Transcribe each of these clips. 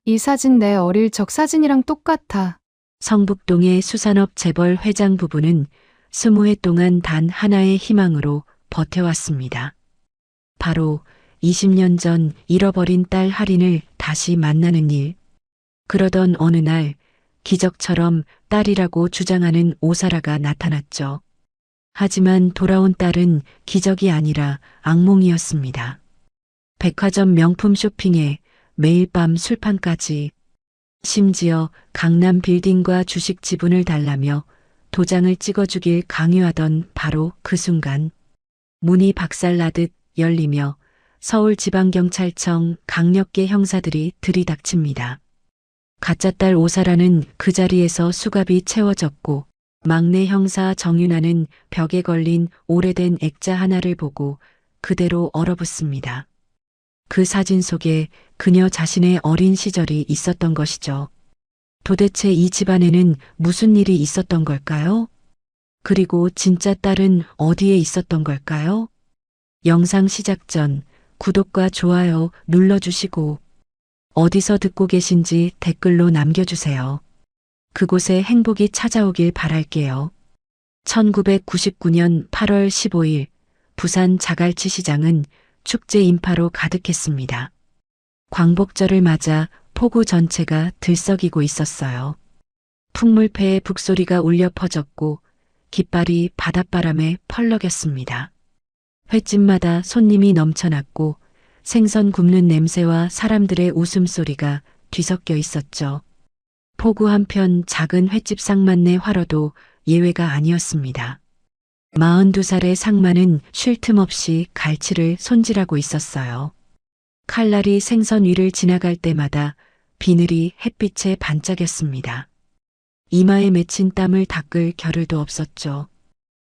이 사진 내 어릴 적 사진이랑 똑같아. 성북동의 수산업 재벌 회장 부부는 20해 동안 단 하나의 희망으로 버텨왔습니다. 바로 20년 전 잃어버린 딸 할인을 다시 만나는 일. 그러던 어느 날 기적처럼 딸이라고 주장하는 오사라가 나타났죠. 하지만 돌아온 딸은 기적이 아니라 악몽이었습니다. 백화점 명품 쇼핑에 매일 밤 술판까지, 심지어 강남 빌딩과 주식 지분을 달라며 도장을 찍어주길 강요하던 바로 그 순간 문이 박살나듯 열리며 서울지방경찰청 강력계 형사들이 들이닥칩니다. 가짜 딸 오사라는 그 자리에서 수갑이 채워졌고 막내 형사 정윤아는 벽에 걸린 오래된 액자 하나를 보고 그대로 얼어붙습니다. 그 사진 속에 그녀 자신의 어린 시절이 있었던 것이죠. 도대체 이 집안에는 무슨 일이 있었던 걸까요? 그리고 진짜 딸은 어디에 있었던 걸까요? 영상 시작 전 구독과 좋아요 눌러주시고 어디서 듣고 계신지 댓글로 남겨주세요. 그곳에 행복이 찾아오길 바랄게요. 1999년 8월 15일 부산 자갈치 시장은 축제 인파로 가득했습니다. 광복절을 맞아 포구 전체가 들썩이고 있었어요. 풍물패의 북소리가 울려 퍼졌고 깃발이 바닷바람에 펄럭였습니다. 횟집마다 손님이 넘쳐났고 생선 굽는 냄새와 사람들의 웃음소리가 뒤섞여 있었죠. 포구 한편 작은 횟집 상만네 화로도 예외가 아니었습니다. 42살의 상만은 쉴 틈 없이 갈치를 손질하고 있었어요. 칼날이 생선 위를 지나갈 때마다 비늘이 햇빛에 반짝였습니다. 이마에 맺힌 땀을 닦을 겨를도 없었죠.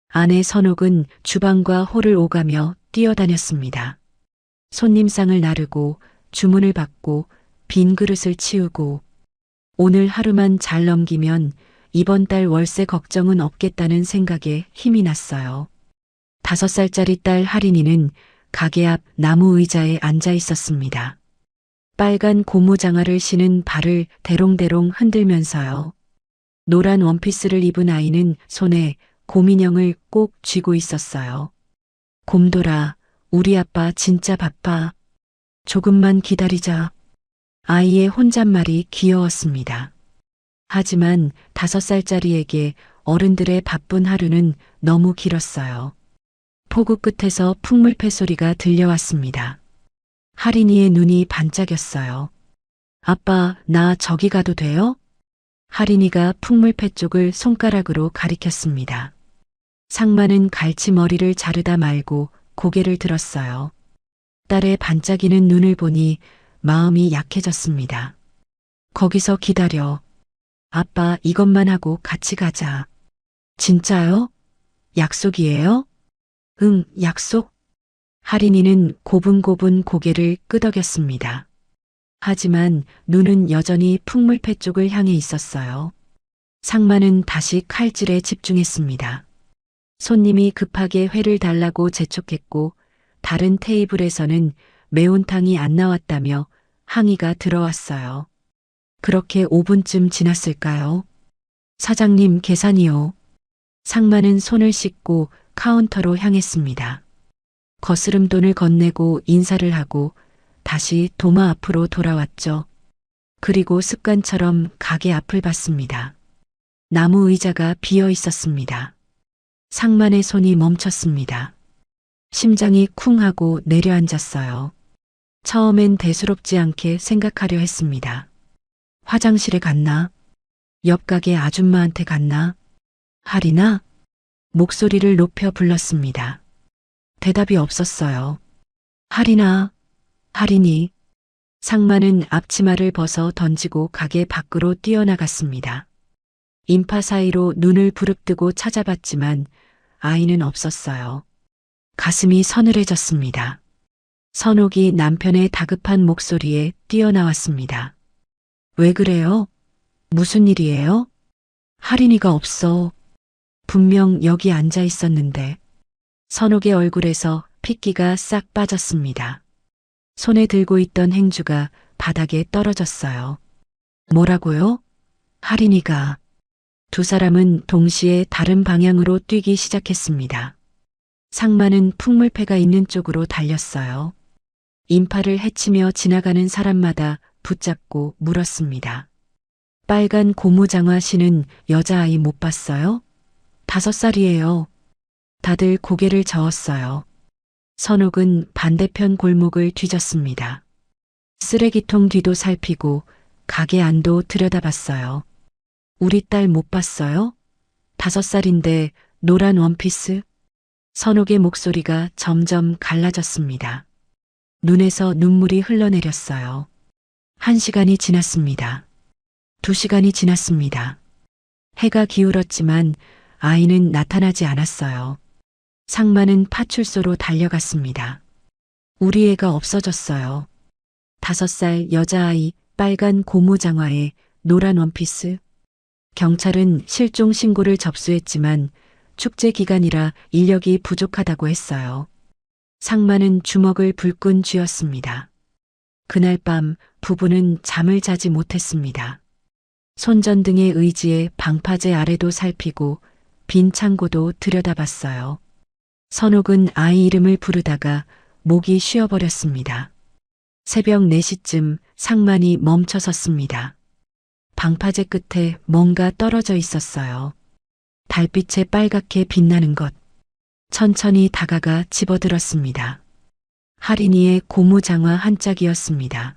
아내 선옥은 주방과 홀을 오가며 뛰어다녔습니다. 손님상을 나르고 주문을 받고 빈 그릇을 치우고 오늘 하루만 잘 넘기면 이번 달 월세 걱정은 없겠다는 생각에 힘이 났어요. 5살짜리 딸 할인이는 가게 앞 나무 의자에 앉아 있었습니다. 빨간 고무장화를 신은 발을 대롱대롱 흔들면서요. 노란 원피스를 입은 아이는 손에 곰인형을 꼭 쥐고 있었어요. 곰돌아, 우리 아빠 진짜 바빠. 조금만 기다리자. 아이의 혼잣말이 귀여웠습니다. 하지만 5살짜리에게 어른들의 바쁜 하루는 너무 길었어요. 포구 끝에서 풍물패 소리가 들려왔습니다. 할인이의 눈이 반짝였어요. 아빠, 나 저기 가도 돼요? 할인이가 풍물패 쪽을 손가락으로 가리켰습니다. 상만은 갈치 머리를 자르다 말고 고개를 들었어요. 딸의 반짝이는 눈을 보니 마음이 약해졌습니다. 거기서 기다려. 아빠 이것만 하고 같이 가자. 진짜요? 약속이에요? 응, 약속. 할인이는 고분고분 고개를 끄덕였습니다. 하지만 눈은 여전히 풍물패 쪽을 향해 있었어요. 상만은 다시 칼질에 집중했습니다. 손님이 급하게 회를 달라고 재촉했고 다른 테이블에서는 매운탕이 안 나왔다며 항의가 들어왔어요. 그렇게 5분쯤 지났을까요? 사장님 계산이요. 상만은 손을 씻고 카운터로 향했습니다. 거스름 돈을 건네고 인사를 하고 다시 도마 앞으로 돌아왔죠. 그리고 습관처럼 가게 앞을 봤습니다. 나무 의자가 비어 있었습니다. 상만의 손이 멈췄습니다. 심장이 쿵 하고 내려앉았어요. 처음엔 대수롭지 않게 생각하려 했습니다. 화장실에 갔나? 옆 가게 아줌마한테 갔나? 할인아? 목소리를 높여 불렀습니다. 대답이 없었어요. 할인아, 할인이. 상만은 앞치마를 벗어 던지고 가게 밖으로 뛰어나갔습니다. 인파 사이로 눈을 부릅뜨고 찾아봤지만 아이는 없었어요. 가슴이 서늘해졌습니다. 선옥이 남편의 다급한 목소리에 뛰어나왔습니다. 왜 그래요? 무슨 일이에요? 할인이가 없어. 분명 여기 앉아 있었는데. 선옥의 얼굴에서 핏기가 싹 빠졌습니다. 손에 들고 있던 행주가 바닥에 떨어졌어요. 뭐라고요? 할인이가. 두 사람은 동시에 다른 방향으로 뛰기 시작했습니다. 상마는 풍물패가 있는 쪽으로 달렸어요. 인파를 헤치며 지나가는 사람마다 붙잡고 물었습니다. 빨간 고무장화 신은 여자아이 못 봤어요? 5살이에요. 다들 고개를 저었어요. 선옥은 반대편 골목을 뒤졌습니다. 쓰레기통 뒤도 살피고 가게 안도 들여다봤어요. 우리 딸 못 봤어요? 5살인데 노란 원피스? 선옥의 목소리가 점점 갈라졌습니다. 눈에서 눈물이 흘러내렸어요. 1시간이 지났습니다. 2시간이 지났습니다. 해가 기울었지만 아이는 나타나지 않았어요. 상마는 파출소로 달려갔습니다. 우리 애가 없어졌어요. 5살 여자아이 빨간 고무장화에 노란 원피스. 경찰은 실종 신고를 접수했지만 축제 기간이라 인력이 부족하다고 했어요. 상마는 주먹을 불끈 쥐었습니다. 그날 밤 부부는 잠을 자지 못했습니다. 손전등의 의지에 방파제 아래도 살피고 빈 창고도 들여다봤어요. 선옥은 아이 이름을 부르다가 목이 쉬어버렸습니다. 새벽 4시쯤 상만이 멈춰섰습니다. 방파제 끝에 뭔가 떨어져 있었어요. 달빛에 빨갛게 빛나는 것. 천천히 다가가 집어들었습니다. 할인이의 고무장화 한 짝이었습니다.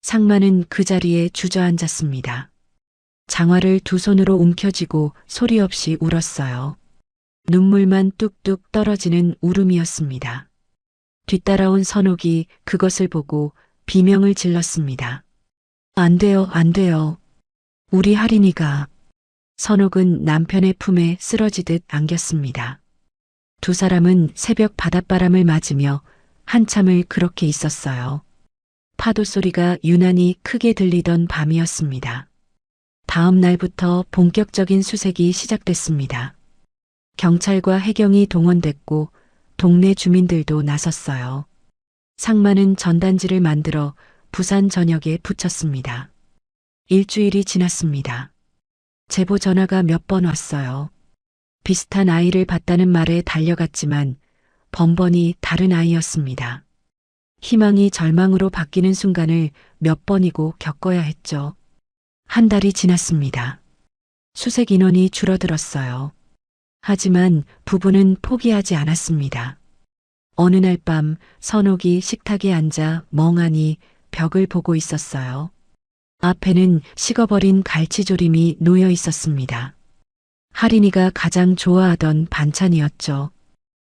상만은 그 자리에 주저앉았습니다. 장화를 두 손으로 움켜쥐고 소리 없이 울었어요. 눈물만 뚝뚝 떨어지는 울음이었습니다. 뒤따라온 선옥이 그것을 보고 비명을 질렀습니다. 안 돼요, 안 돼요. 우리 할인이가. 선옥은 남편의 품에 쓰러지듯 안겼습니다. 두 사람은 새벽 바닷바람을 맞으며 한참을 그렇게 있었어요. 파도 소리가 유난히 크게 들리던 밤이었습니다. 다음 날부터 본격적인 수색이 시작됐습니다. 경찰과 해경이 동원됐고 동네 주민들도 나섰어요. 상마는 전단지를 만들어 부산 전역에 붙였습니다. 일주일이 지났습니다. 제보 전화가 몇 번 왔어요. 비슷한 아이를 봤다는 말에 달려갔지만 번번이 다른 아이였습니다. 희망이 절망으로 바뀌는 순간을 몇 번이고 겪어야 했죠. 한 달이 지났습니다. 수색 인원이 줄어들었어요. 하지만 부부는 포기하지 않았습니다. 어느 날 밤 선옥이 식탁에 앉아 멍하니 벽을 보고 있었어요. 앞에는 식어버린 갈치조림이 놓여 있었습니다. 할인이가 가장 좋아하던 반찬이었죠.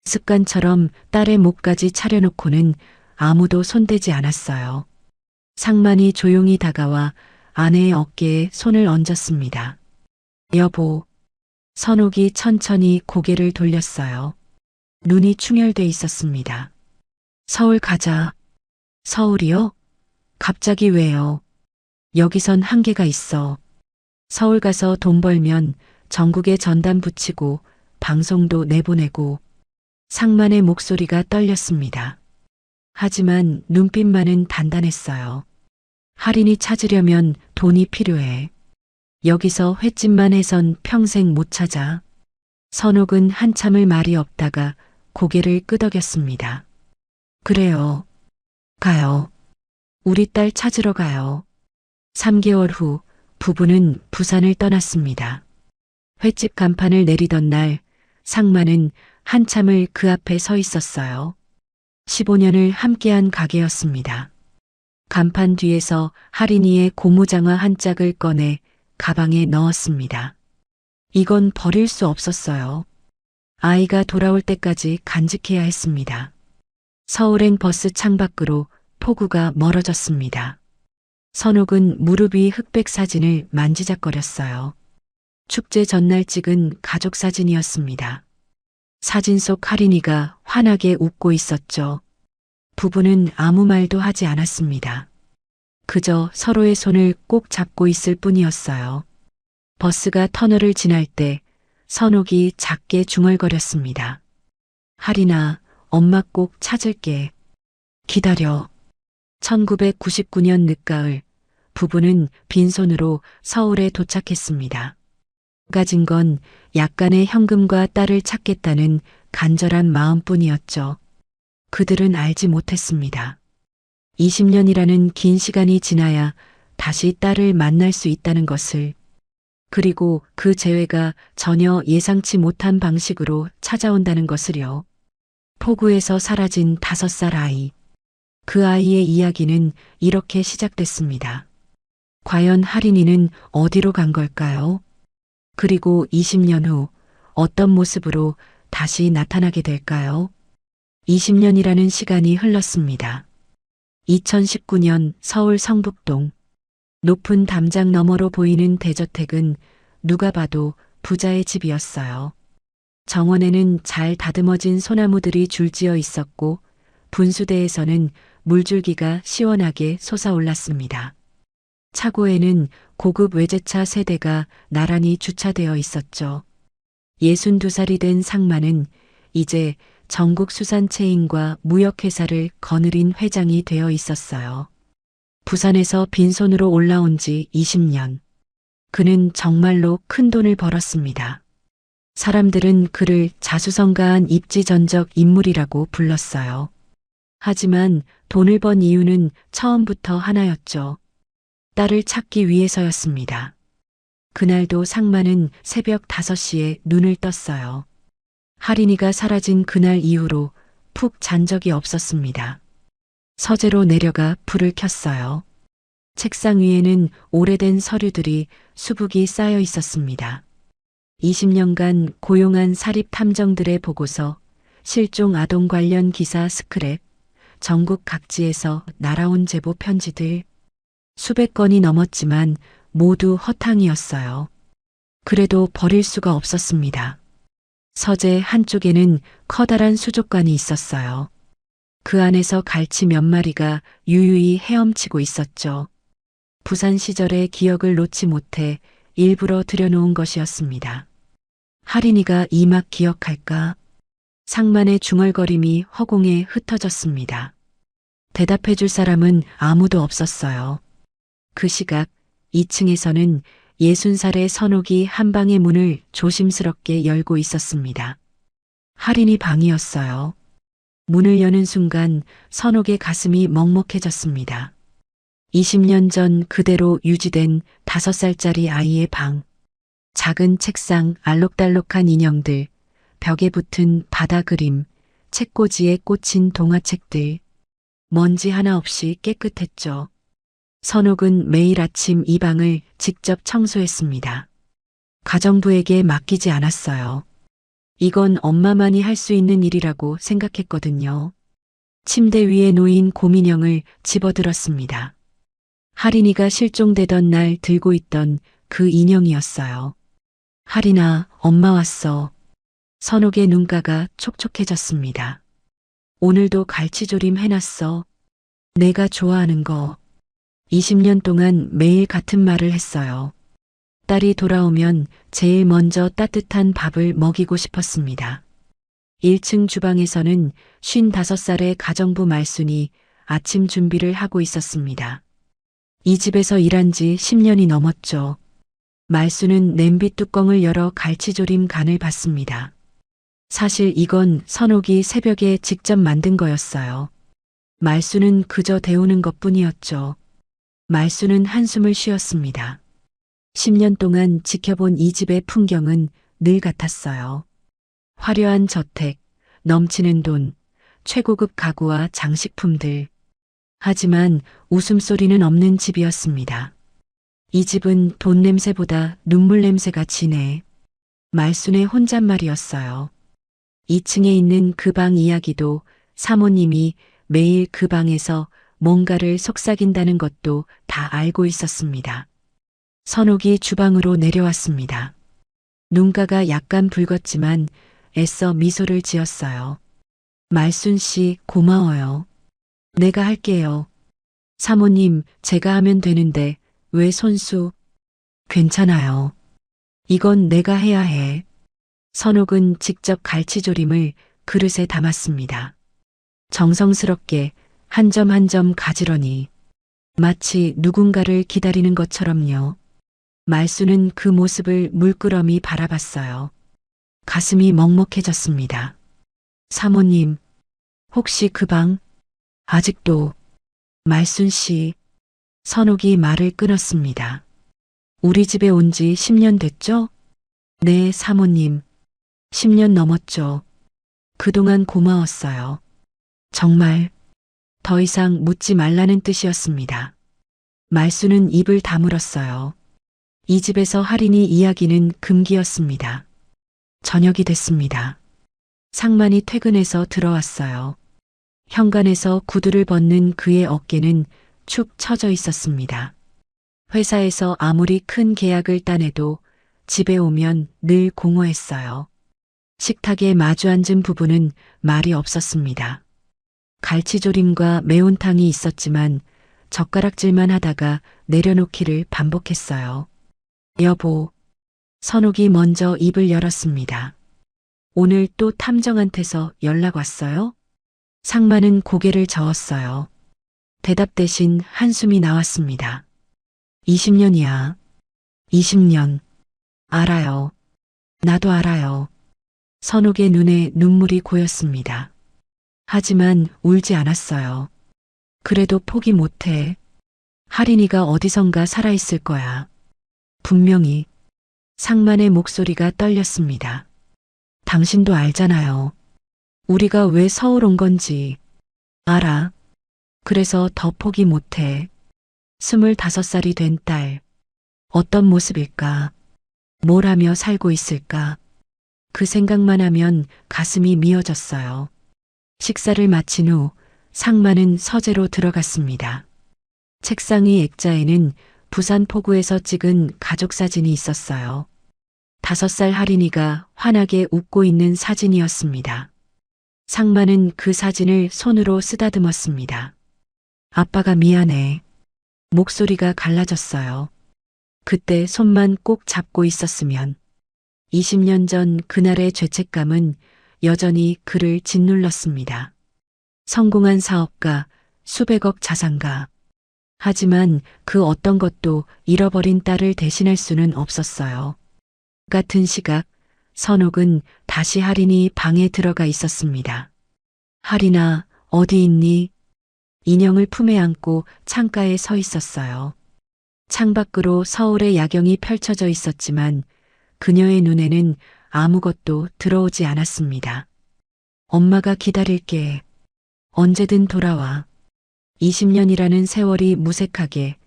습관처럼 딸의 목까지 차려놓고는 아무도 손대지 않았어요. 상만이 조용히 다가와 아내의 어깨에 손을 얹었습니다. 여보. 선옥이 천천히 고개를 돌렸어요. 눈이 충혈돼 있었습니다. 서울 가자. 서울이요? 갑자기 왜요? 여기선 한계가 있어. 서울 가서 돈 벌면 전국에 전단 붙이고 방송도 내보내고. 상만의 목소리가 떨렸습니다. 하지만 눈빛만은 단단했어요. 할인이 찾으려면 돈이 필요해. 여기서 횟집만 해선 평생 못 찾아. 선옥은 한참을 말이 없다가 고개를 끄덕였습니다. 그래요. 가요. 우리 딸 찾으러 가요. 3개월 후 부부는 부산을 떠났습니다. 횟집 간판을 내리던 날 상마는 한참을 그 앞에 서 있었어요. 15년을 함께한 가게였습니다. 간판 뒤에서 할인이의 고무장화 한 짝을 꺼내 가방에 넣었습니다. 이건 버릴 수 없었어요. 아이가 돌아올 때까지 간직해야 했습니다. 서울행 버스 창밖으로 폭우가 멀어졌습니다. 선옥은 무릎 위 흑백 사진을 만지작거렸어요. 축제 전날 찍은 가족 사진이었습니다. 사진 속 할인이가 환하게 웃고 있었죠. 부부는 아무 말도 하지 않았습니다. 그저 서로의 손을 꼭 잡고 있을 뿐이었어요. 버스가 터널을 지날 때 선옥이 작게 중얼거렸습니다. 할인아, 엄마 꼭 찾을게. 기다려. 1999년 늦가을 부부는 빈손으로 서울에 도착했습니다. 가진 건 약간의 현금과 딸을 찾겠다는 간절한 마음뿐이었죠. 그들은 알지 못했습니다. 20년이라는 긴 시간이 지나야 다시 딸을 만날 수 있다는 것을, 그리고 그 재회가 전혀 예상치 못한 방식으로 찾아온다는 것을요. 포구에서 사라진 5살 아이. 그 아이의 이야기는 이렇게 시작됐습니다. 과연 할인이는 어디로 간 걸까요? 그리고 20년 후 어떤 모습으로 다시 나타나게 될까요? 20년이라는 시간이 흘렀습니다. 2019년 서울 성북동. 높은 담장 너머로 보이는 대저택은 누가 봐도 부자의 집이었어요. 정원에는 잘 다듬어진 소나무들이 줄지어 있었고 분수대에서는 물줄기가 시원하게 솟아올랐습니다. 차고에는 고급 외제차 3대가 나란히 주차되어 있었죠. 62살이 된 상마는 이제 전국 수산체인과 무역회사를 거느린 회장이 되어 있었어요. 부산에서 빈손으로 올라온 지 20년. 그는 정말로 큰 돈을 벌었습니다. 사람들은 그를 자수성가한 입지전적 인물이라고 불렀어요. 하지만 돈을 번 이유는 처음부터 하나였죠. 딸을 찾기 위해서였습니다. 그날도 상마는 새벽 5시에 눈을 떴어요. 할인이가 사라진 그날 이후로 푹 잔 적이 없었습니다. 서재로 내려가 불을 켰어요. 책상 위에는 오래된 서류들이 수북이 쌓여 있었습니다. 20년간 고용한 사립 탐정들의 보고서, 실종 아동 관련 기사 스크랩, 전국 각지에서 날아온 제보 편지들. 수백 건이 넘었지만 모두 허탕이었어요. 그래도 버릴 수가 없었습니다. 서재 한쪽에는 커다란 수족관이 있었어요. 그 안에서 갈치 몇 마리가 유유히 헤엄치고 있었죠. 부산 시절의 기억을 놓지 못해 일부러 들여놓은 것이었습니다. 할인이가 이 맛 기억할까? 상만의 중얼거림이 허공에 흩어졌습니다. 대답해줄 사람은 아무도 없었어요. 그 시각 2층에서는 60살의 선옥이 한방의 문을 조심스럽게 열고 있었습니다. 할인이 방이었어요. 문을 여는 순간 선옥의 가슴이 먹먹해졌습니다. 20년 전 그대로 유지된 5살짜리 아이의 방. 작은 책상, 알록달록한 인형들, 벽에 붙은 바다 그림, 책꽂이에 꽂힌 동화책들. 먼지 하나 없이 깨끗했죠. 선옥은 매일 아침 이 방을 직접 청소했습니다. 가정부에게 맡기지 않았어요. 이건 엄마만이 할 수 있는 일이라고 생각했거든요. 침대 위에 놓인 곰인형을 집어들었습니다. 할인이가 실종되던 날 들고 있던 그 인형이었어요. 할인아, 엄마 왔어. 선옥의 눈가가 촉촉해졌습니다. 오늘도 갈치조림 해놨어. 내가 좋아하는 거. 20년 동안 매일 같은 말을 했어요. 딸이 돌아오면 제일 먼저 따뜻한 밥을 먹이고 싶었습니다. 1층 주방에서는 55살의 가정부 말순이 아침 준비를 하고 있었습니다. 이 집에서 일한 지 10년이 넘었죠. 말순은 냄비 뚜껑을 열어 갈치조림 간을 봤습니다. 사실 이건 선옥이 새벽에 직접 만든 거였어요. 말순은 그저 데우는 것뿐이었죠. 말순은 한숨을 쉬었습니다. 10년 동안 지켜본 이 집의 풍경은 늘 같았어요. 화려한 저택, 넘치는 돈, 최고급 가구와 장식품들. 하지만 웃음소리는 없는 집이었습니다. 이 집은 돈 냄새보다 눈물 냄새가 진해. 말순의 혼잣말이었어요. 2층에 있는 그 방 이야기도 사모님이 매일 그 방에서 뭔가를 속삭인다는 것도 다 알고 있었습니다. 선옥이 주방으로 내려왔습니다. 눈가가 약간 붉었지만 애써 미소를 지었어요. 말순 씨, 고마워요. 내가 할게요. 사모님, 제가 하면 되는데 왜 손수? 괜찮아요. 이건 내가 해야 해. 선옥은 직접 갈치조림을 그릇에 담았습니다. 정성스럽게 한 점 한 점 가지런히 마치 누군가를 기다리는 것처럼요. 말수는 그 모습을 물끄러미 바라봤어요. 가슴이 먹먹해졌습니다. 사모님, 혹시 그 방 아직도 말순 씨. 선옥이 말을 끊었습니다. 우리 집에 온 지 10년 됐죠? 네, 사모님. 10년 넘었죠. 그동안 고마웠어요. 정말 더 이상 묻지 말라는 뜻이었습니다. 말수는 입을 다물었어요. 이 집에서 할인이 이야기는 금기였습니다. 저녁이 됐습니다. 상만이 퇴근해서 들어왔어요. 현관에서 구두를 벗는 그의 어깨는 축 처져 있었습니다. 회사에서 아무리 큰 계약을 따내도 집에 오면 늘 공허했어요. 식탁에 마주 앉은 부부는 말이 없었습니다. 갈치조림과 매운탕이 있었지만 젓가락질만 하다가 내려놓기를 반복했어요. 여보, 선옥이 먼저 입을 열었습니다. 오늘 또 탐정한테서 연락 왔어요? 상만은 고개를 저었어요. 대답 대신 한숨이 나왔습니다. 20년이야. 20년. 알아요. 나도 알아요. 선옥의 눈에 눈물이 고였습니다. 하지만 울지 않았어요. 그래도 포기 못해. 할인이가 어디선가 살아있을 거야. 분명히. 상만의 목소리가 떨렸습니다. 당신도 알잖아요. 우리가 왜 서울 온 건지. 알아. 그래서 더 포기 못해. 25살이 된 딸. 어떤 모습일까? 뭘 하며 살고 있을까? 그 생각만 하면 가슴이 미어졌어요. 식사를 마친 후 상만은 서재로 들어갔습니다. 책상 위 액자에는 부산 포구에서 찍은 가족 사진이 있었어요. 5살 할인이가 환하게 웃고 있는 사진이었습니다. 상만은 그 사진을 손으로 쓰다듬었습니다. 아빠가 미안해. 목소리가 갈라졌어요. 그때 손만 꼭 잡고 있었으면. 20년 전 그날의 죄책감은 여전히 그를 짓눌렀습니다. 성공한 사업가, 수백억 자산가. 하지만 그 어떤 것도 잃어버린 딸을 대신할 수는 없었어요. 같은 시각, 선옥은 다시 할인이 방에 들어가 있었습니다. 할인아, 어디 있니? 인형을 품에 안고 창가에 서 있었어요. 창밖으로 서울의 야경이 펼쳐져 있었지만 그녀의 눈에는 아무것도 들어오지 않았습니다. 엄마가 기다릴게. 언제든 돌아와. 20년이라는 세월이 무색하게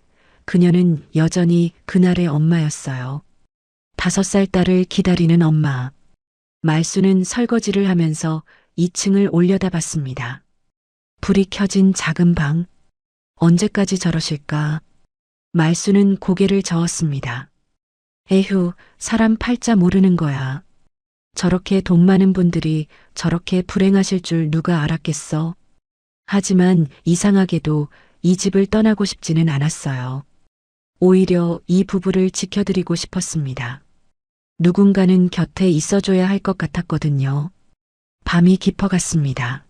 그녀는 여전히 그날의 엄마였어요. 5살 딸을 기다리는 엄마. 말수는 설거지를 하면서 2층을 올려다봤습니다. 불이 켜진 작은 방. 언제까지 저러실까? 말수는 고개를 저었습니다. 에휴, 사람 팔자 모르는 거야. 저렇게 돈 많은 분들이 저렇게 불행하실 줄 누가 알았겠어? 하지만 이상하게도 이 집을 떠나고 싶지는 않았어요. 오히려 이 부부를 지켜드리고 싶었습니다. 누군가는 곁에 있어줘야 할 것 같았거든요. 밤이 깊어갔습니다.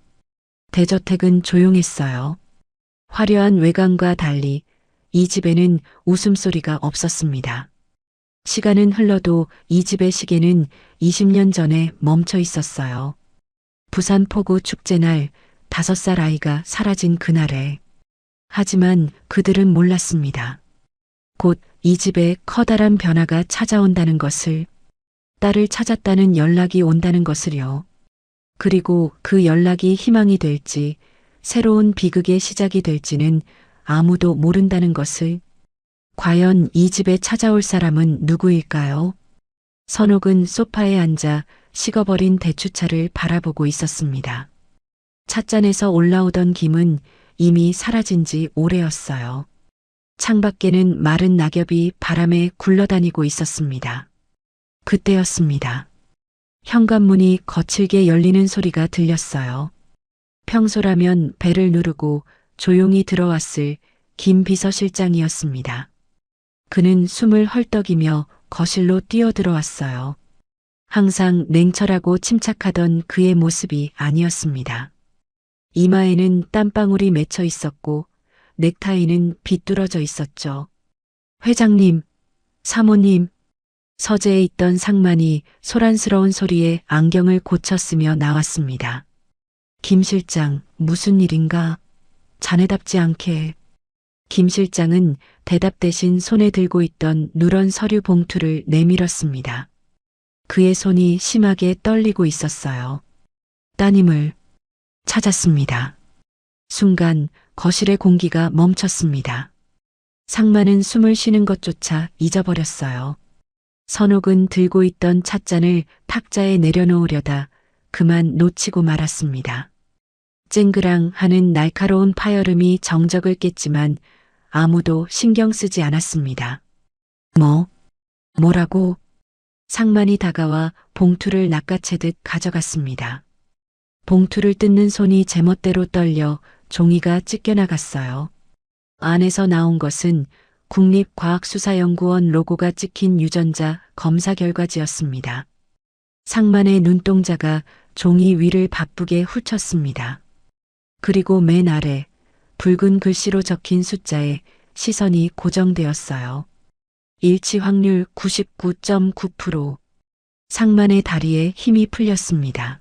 대저택은 조용했어요. 화려한 외관과 달리 이 집에는 웃음소리가 없었습니다. 시간은 흘러도 이 집의 시계는 20년 전에 멈춰 있었어요. 부산 포구 축제날 5살 아이가 사라진 그날에. 하지만 그들은 몰랐습니다. 곧 이 집에 커다란 변화가 찾아온다는 것을, 딸을 찾았다는 연락이 온다는 것을요. 그리고 그 연락이 희망이 될지, 새로운 비극의 시작이 될지는 아무도 모른다는 것을. 과연 이 집에 찾아올 사람은 누구일까요? 선옥은 소파에 앉아 식어버린 대추차를 바라보고 있었습니다. 찻잔에서 올라오던 김은 이미 사라진 지 오래였어요. 창밖에는 마른 낙엽이 바람에 굴러다니고 있었습니다. 그때였습니다. 현관문이 거칠게 열리는 소리가 들렸어요. 평소라면 벨을 누르고 조용히 들어왔을 김 비서실장이었습니다. 그는 숨을 헐떡이며 거실로 뛰어들어왔어요. 항상 냉철하고 침착하던 그의 모습이 아니었습니다. 이마에는 땀방울이 맺혀 있었고 넥타이는 비뚤어져 있었죠. 회장님, 사모님, 서재에 있던 상만이 소란스러운 소리에 안경을 고쳤으며 나왔습니다. 김 실장, 무슨 일인가? 자네답지 않게. 김 실장은 대답 대신 손에 들고 있던 누런 서류 봉투를 내밀었습니다. 그의 손이 심하게 떨리고 있었어요. 따님을 찾았습니다. 순간 거실의 공기가 멈췄습니다. 상만은 숨을 쉬는 것조차 잊어버렸어요. 선옥은 들고 있던 찻잔을 탁자에 내려놓으려다 그만 놓치고 말았습니다. 쨍그랑 하는 날카로운 파열음이 정적을 깼지만 아무도 신경 쓰지 않았습니다. 뭐라고? 상만이 다가와 봉투를 낚아채듯 가져갔습니다. 봉투를 뜯는 손이 제멋대로 떨려 종이가 찢겨나갔어요. 안에서 나온 것은 국립과학수사연구원 로고가 찍힌 유전자 검사 결과지였습니다. 상만의 눈동자가 종이 위를 바쁘게 훑쳤습니다. 그리고 맨 아래 붉은 글씨로 적힌 숫자에 시선이 고정되었어요. 일치 확률 99.9%. 상만의 다리에 힘이 풀렸습니다.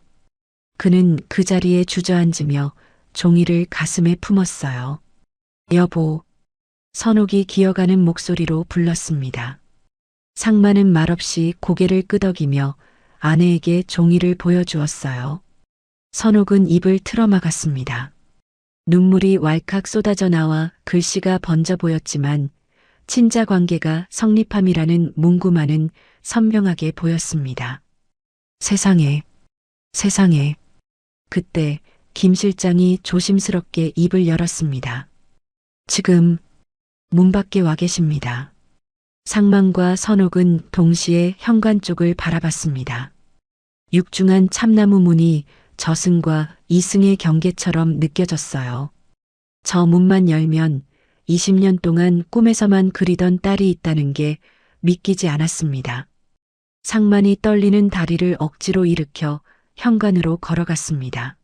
그는 그 자리에 주저앉으며 종이를 가슴에 품었어요. 여보, 선옥이 기어가는 목소리로 불렀습니다. 상만은 말없이 고개를 끄덕이며 아내에게 종이를 보여주었어요. 선옥은 입을 틀어막았습니다. 눈물이 왈칵 쏟아져 나와 글씨가 번져 보였지만 친자 관계가 성립함이라는 문구만은 선명하게 보였습니다. 세상에. 그때 김 실장이 조심스럽게 입을 열었습니다. 지금 문 밖에 와 계십니다. 상만과 선옥은 동시에 현관 쪽을 바라봤습니다. 육중한 참나무 문이 저승과 이승의 경계처럼 느껴졌어요. 저 문만 열면 20년 동안 꿈에서만 그리던 딸이 있다는 게 믿기지 않았습니다. 상만이 떨리는 다리를 억지로 일으켜 현관으로 걸어갔습니다.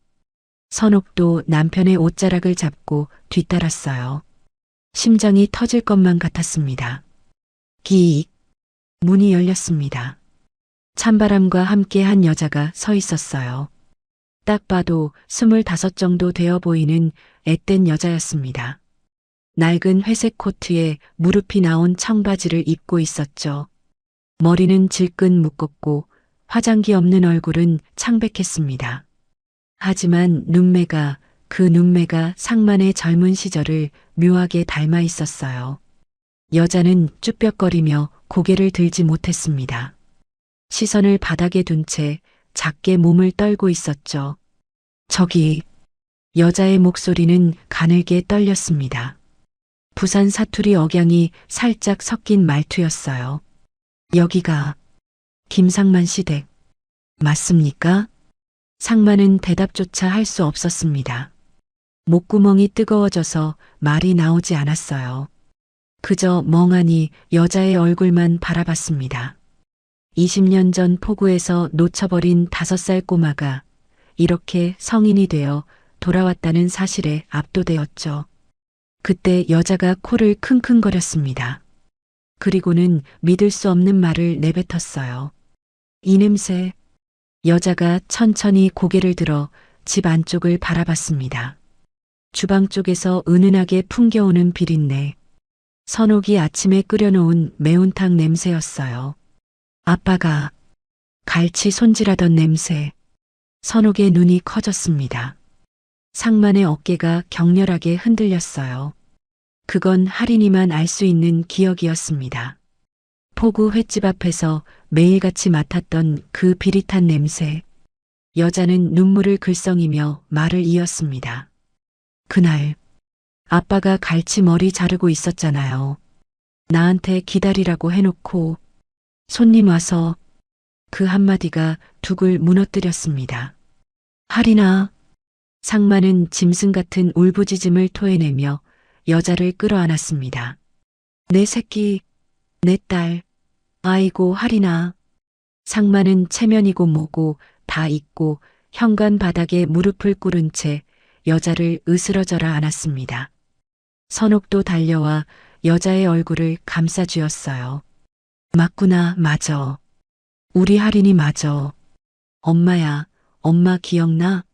선옥도 남편의 옷자락을 잡고 뒤따랐어요. 심장이 터질 것만 같았습니다. 기익. 문이 열렸습니다. 찬바람과 함께 한 여자가 서 있었어요. 딱 봐도 25 정도 되어 보이는 앳된 여자였습니다. 낡은 회색 코트에 무릎이 나온 청바지를 입고 있었죠. 머리는 질끈 묶었고 화장기 없는 얼굴은 창백했습니다. 하지만 그 눈매가 상만의 젊은 시절을 묘하게 닮아 있었어요. 여자는 쭈뼛거리며 고개를 들지 못했습니다. 시선을 바닥에 둔 채 작게 몸을 떨고 있었죠. 저기, 여자의 목소리는 가늘게 떨렸습니다. 부산 사투리 억양이 살짝 섞인 말투였어요. 여기가 김상만 씨 댁 맞습니까? 상만은 대답조차 할 수 없었습니다. 목구멍이 뜨거워져서 말이 나오지 않았어요. 그저 멍하니 여자의 얼굴만 바라봤습니다. 20년 전 포구에서 놓쳐버린 5살 꼬마가 이렇게 성인이 되어 돌아왔다는 사실에 압도되었죠. 그때 여자가 코를 킁킁거렸습니다. 그리고는 믿을 수 없는 말을 내뱉었어요. 이 냄새. 여자가 천천히 고개를 들어 집 안쪽을 바라봤습니다. 주방 쪽에서 은은하게 풍겨오는 비린내. 선옥이 아침에 끓여놓은 매운탕 냄새였어요. 아빠가 갈치 손질하던 냄새. 선옥의 눈이 커졌습니다. 상만의 어깨가 격렬하게 흔들렸어요. 그건 할인이만 알 수 있는 기억이었습니다. 포구 횟집 앞에서 매일같이 맡았던 그 비릿한 냄새. 여자는 눈물을 글썽이며 말을 이었습니다. 그날 아빠가 갈치 머리 자르고 있었잖아요. 나한테 기다리라고 해놓고 손님 와서. 그 한마디가 둑을 무너뜨렸습니다. 할인아. 상만은 짐승 같은 울부짖음을 토해내며 여자를 끌어안았습니다. 내 새끼, 내 딸. 아이고 할인아. 상만은 체면이고 뭐고 다 잊고 현관 바닥에 무릎을 꿇은 채 여자를 으스러져라 안았습니다. 선옥도 달려와 여자의 얼굴을 감싸쥐었어요. 맞구나, 맞어. 우리 할인이 맞어. 엄마야, 엄마 기억나?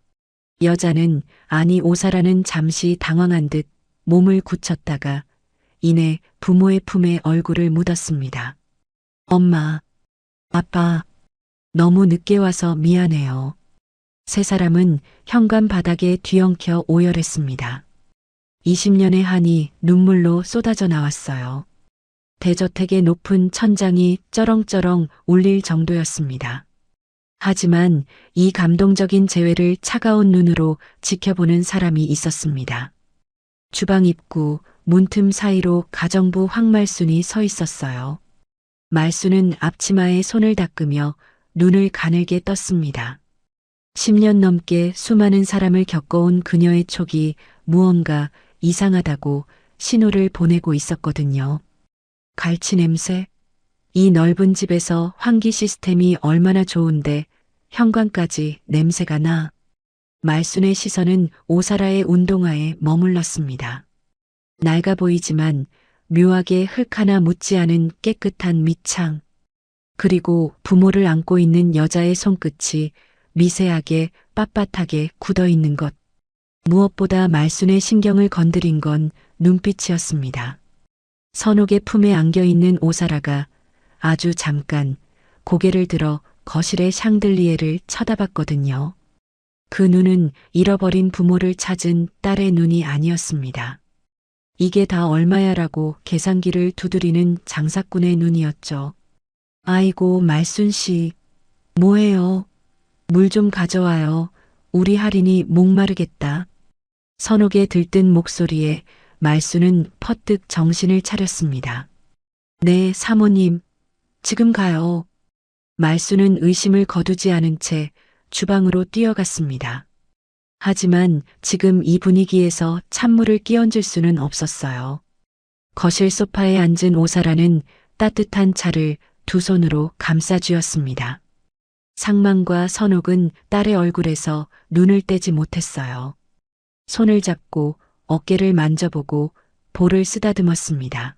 여자는 아니 오사라는 잠시 당황한 듯 몸을 굳혔다가 이내 부모의 품에 얼굴을 묻었습니다. 엄마, 아빠, 너무 늦게 와서 미안해요. 세 사람은 현관 바닥에 뒤엉켜 오열했습니다. 20년의 한이 눈물로 쏟아져 나왔어요. 대저택의 높은 천장이 쩌렁쩌렁 울릴 정도였습니다. 하지만 이 감동적인 재회를 차가운 눈으로 지켜보는 사람이 있었습니다. 주방 입구 문틈 사이로 가정부 황말순이 서 있었어요. 말순은 앞치마에 손을 닦으며 눈을 가늘게 떴습니다. 10년 넘게 수많은 사람을 겪어온 그녀의 촉이 무언가 이상하다고 신호를 보내고 있었거든요. 갈치 냄새? 이 넓은 집에서 환기 시스템이 얼마나 좋은데 현관까지 냄새가 나. 말순의 시선은 오사라의 운동화에 머물렀습니다. 낡아 보이지만 묘하게 흙 하나 묻지 않은 깨끗한 밑창. 그리고 부모를 안고 있는 여자의 손끝이 미세하게 빳빳하게 굳어 있는 것. 무엇보다 말순의 신경을 건드린 건 눈빛이었습니다. 선옥의 품에 안겨 있는 오사라가 아주 잠깐 고개를 들어 거실의 샹들리에를 쳐다봤거든요. 그 눈은 잃어버린 부모를 찾은 딸의 눈이 아니었습니다. 이게 다 얼마야라고 계산기를 두드리는 장사꾼의 눈이었죠. 아이고 말순 씨, 뭐해요? 물 좀 가져와요. 우리 할인이 목마르겠다. 선옥의 들뜬 목소리에 말순은 퍼뜩 정신을 차렸습니다. 네, 사모님. 지금 가요. 말순은 의심을 거두지 않은 채 주방으로 뛰어갔습니다. 하지만 지금 이 분위기에서 찬물을 끼얹을 수는 없었어요. 거실 소파에 앉은 오사라는 따뜻한 차를 두 손으로 감싸쥐었습니다. 상만과 선옥은 딸의 얼굴에서 눈을 떼지 못했어요. 손을 잡고 어깨를 만져보고 볼을 쓰다듬었습니다.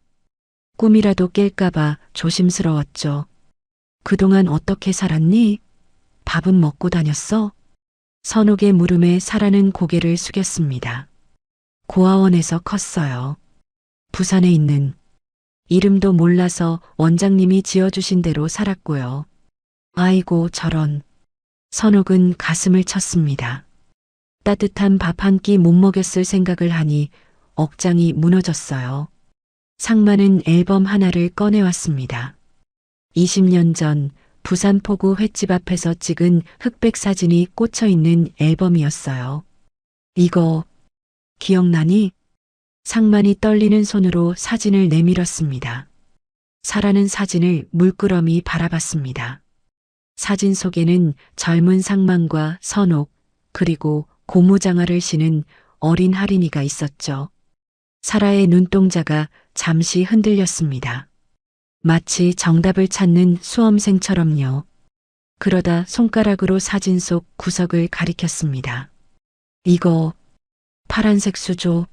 꿈이라도 깰까봐 조심스러웠죠. 그동안 어떻게 살았니? 밥은 먹고 다녔어? 선옥의 물음에 사라는 고개를 숙였습니다. 고아원에서 컸어요. 부산에 있는 이름도 몰라서 원장님이 지어주신 대로 살았고요. 아이고 저런. 선옥은 가슴을 쳤습니다. 따뜻한 밥 한 끼 못 먹였을 생각을 하니 억장이 무너졌어요. 상만은 앨범 하나를 꺼내왔습니다. 20년 전 부산 포구 횟집 앞에서 찍은 흑백 사진이 꽂혀 있는 앨범이었어요. 이거 기억나니? 상만이 떨리는 손으로 사진을 내밀었습니다. 사라는 사진을 물끄러미 바라봤습니다. 사진 속에는 젊은 상만과 선옥 그리고 고무장화를 신은 어린 할인이가 있었죠. 사라의 눈동자가 잠시 흔들렸습니다. 마치 정답을 찾는 수험생처럼요. 그러다 손가락으로 사진 속 구석을 가리켰습니다. 이거 파란색 수조.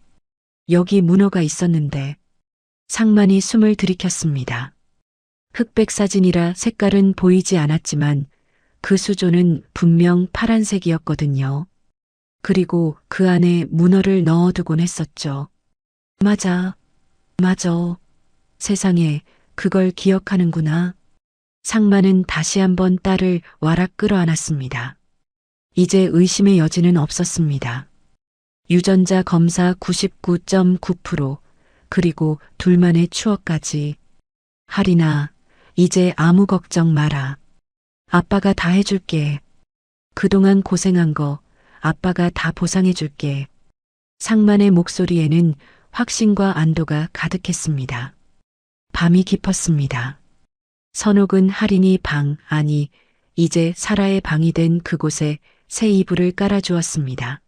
여기 문어가 있었는데. 상만이 숨을 들이켰습니다. 흑백 사진이라 색깔은 보이지 않았지만 그 수조는 분명 파란색이었거든요. 그리고 그 안에 문어를 넣어두곤 했었죠. 맞아. 세상에 그걸 기억하는구나. 상만은 다시 한번 딸을 와락 끌어안았습니다. 이제 의심의 여지는 없었습니다. 유전자 검사 99.9% 그리고 둘만의 추억까지. 할인아, 이제 아무 걱정 마라. 아빠가 다 해줄게. 그동안 고생한 거 아빠가 다 보상해줄게. 상만의 목소리에는 확신과 안도가 가득했습니다. 밤이 깊었습니다. 선옥은 할인이 방, 아니 이제 사라의 방이 된 그곳에 새 이불을 깔아주었습니다.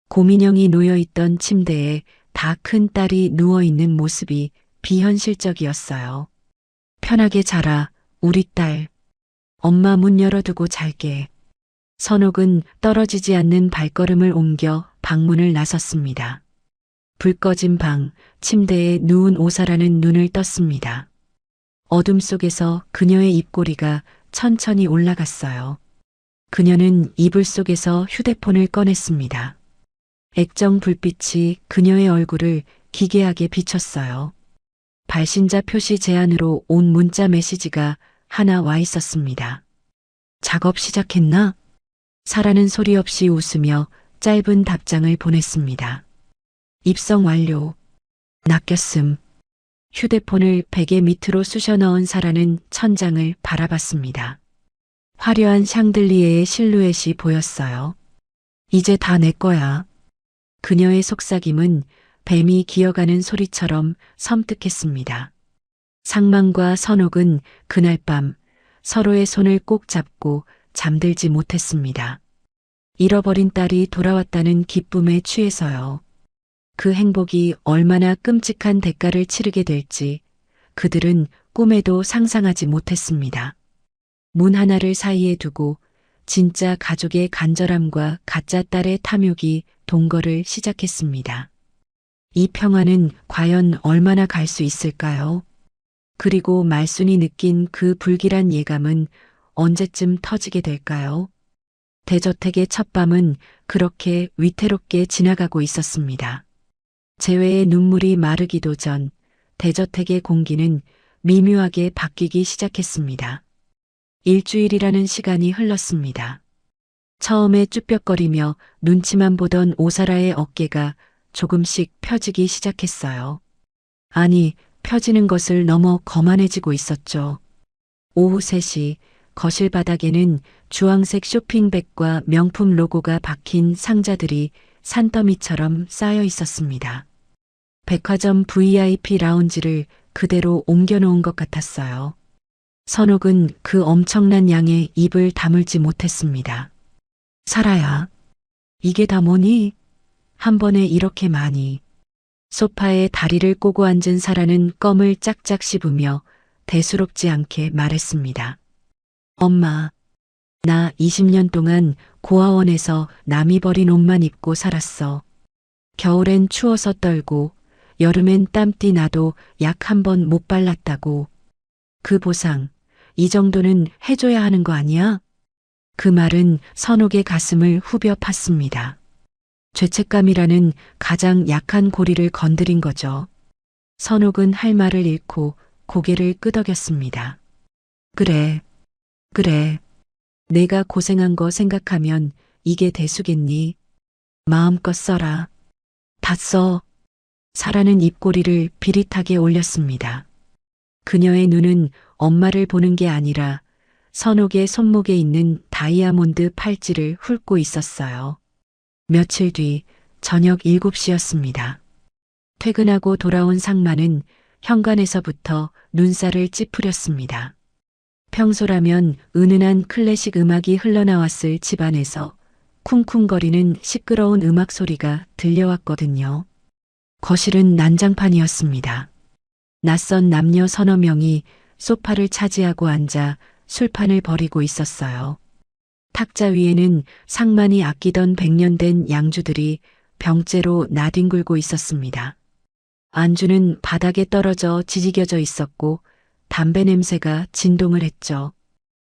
고민형이 놓여있던 침대에 다 큰 딸이 누워있는 모습이 비현실적이었어요. 편하게 자라, 우리 딸. 엄마 문 열어두고 잘게. 선옥은 떨어지지 않는 발걸음을 옮겨 방문을 나섰습니다. 불 꺼진 방, 침대에 누운 오사라는 눈을 떴습니다. 어둠 속에서 그녀의 입꼬리가 천천히 올라갔어요. 그녀는 이불 속에서 휴대폰을 꺼냈습니다. 액정 불빛이 그녀의 얼굴을 기괴하게 비췄어요. 발신자 표시 제한으로 온 문자 메시지가 하나 와 있었습니다. 작업 시작했나? 사라는 소리 없이 웃으며 짧은 답장을 보냈습니다. 입성 완료. 낚였음. 휴대폰을 베개 밑으로 쑤셔 넣은 사라는 천장을 바라봤습니다. 화려한 샹들리에의 실루엣이 보였어요. 이제 다 내 거야. 그녀의 속삭임은 뱀이 기어가는 소리처럼 섬뜩했습니다. 상만과 선옥은 그날 밤 서로의 손을 꼭 잡고 잠들지 못했습니다. 잃어버린 딸이 돌아왔다는 기쁨에 취해서요. 그 행복이 얼마나 끔찍한 대가를 치르게 될지 그들은 꿈에도 상상하지 못했습니다. 문 하나를 사이에 두고 진짜 가족의 간절함과 가짜 딸의 탐욕이 동거를 시작했습니다. 이 평화는 과연 얼마나 갈 수 있을까요? 그리고 말순이 느낀 그 불길한 예감은 언제쯤 터지게 될까요? 대저택의 첫 밤은 그렇게 위태롭게 지나가고 있었습니다. 재회의 눈물이 마르기도 전 대저택의 공기는 미묘하게 바뀌기 시작했습니다. 일주일이라는 시간이 흘렀습니다. 처음에 쭈뼛거리며 눈치만 보던 오사라의 어깨가 조금씩 펴지기 시작했어요. 아니, 펴지는 것을 넘어 거만해지고 있었죠. 오후 3시 거실 바닥에는 주황색 쇼핑백과 명품 로고가 박힌 상자들이 산더미처럼 쌓여 있었습니다. 백화점 VIP 라운지를 그대로 옮겨놓은 것 같았어요. 선옥은 그 엄청난 양에 입을 다물지 못했습니다. 사라야, 이게 다 뭐니? 한 번에 이렇게 많이. 소파에 다리를 꼬고 앉은 사라는 껌을 짝짝 씹으며 대수롭지 않게 말했습니다. 엄마, 나 20년 동안 고아원에서 남이 버린 옷만 입고 살았어. 겨울엔 추워서 떨고 여름엔 땀띠 나도 약 한 번 못 발랐다고. 그 보상, 이 정도는 해줘야 하는 거 아니야? 그 말은 선옥의 가슴을 후벼 팠습니다. 죄책감이라는 가장 약한 고리를 건드린 거죠. 선옥은 할 말을 잃고 고개를 끄덕였습니다. 그래. 내가 고생한 거 생각하면 이게 대수겠니? 마음껏 써라. 다 써. 사라는 입꼬리를 비릿하게 올렸습니다. 그녀의 눈은 엄마를 보는 게 아니라 선옥의 손목에 있는 다이아몬드 팔찌를 훑고 있었어요. 며칠 뒤 저녁 7시였습니다. 퇴근하고 돌아온 상마는 현관에서부터 눈살을 찌푸렸습니다. 평소라면 은은한 클래식 음악이 흘러나왔을 집안에서 쿵쿵거리는 시끄러운 음악 소리가 들려왔거든요. 거실은 난장판이었습니다. 낯선 남녀 서너 명이 소파를 차지하고 앉아 술판을 벌이고 있었어요. 탁자 위에는 상만이 아끼던 100년 된 양주들이 병째로 나뒹굴고 있었습니다. 안주는 바닥에 떨어져 지지겨져 있었고 담배 냄새가 진동을 했죠.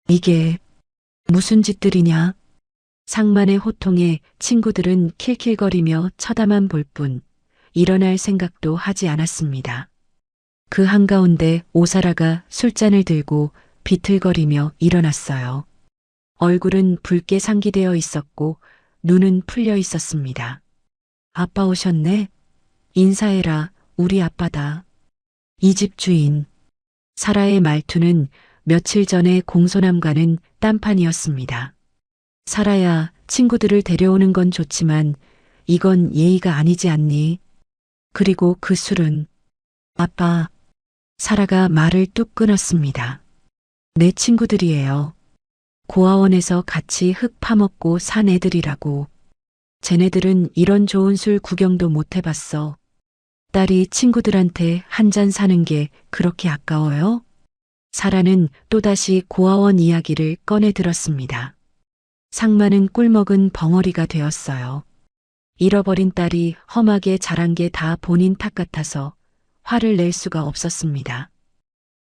이게 무슨 짓들이냐? 상만의 호통에 친구들은 킬킬거리며 쳐다만 볼 뿐 일어날 생각도 하지 않았습니다. 그 한가운데 오사라가 술잔을 들고 비틀거리며 일어났어요. 얼굴은 붉게 상기되어 있었고 눈은 풀려 있었습니다. 아빠 오셨네? 인사해라, 우리 아빠다. 이 집 주인. 사라의 말투는 며칠 전의 공손함과는 딴판이었습니다. 사라야, 친구들을 데려오는 건 좋지만 이건 예의가 아니지 않니? 그리고 그 술은. 아빠. 사라가 말을 뚝 끊었습니다. 내 친구들이에요. 고아원에서 같이 흙 파먹고 산 애들이라고. 쟤네들은 이런 좋은 술 구경도 못 해봤어. 딸이 친구들한테 한 잔 사는 게 그렇게 아까워요? 사라는 또다시 고아원 이야기를 꺼내 들었습니다. 상만은 꿀먹은 벙어리가 되었어요. 잃어버린 딸이 험하게 자란 게 다 본인 탓 같아서 화를 낼 수가 없었습니다.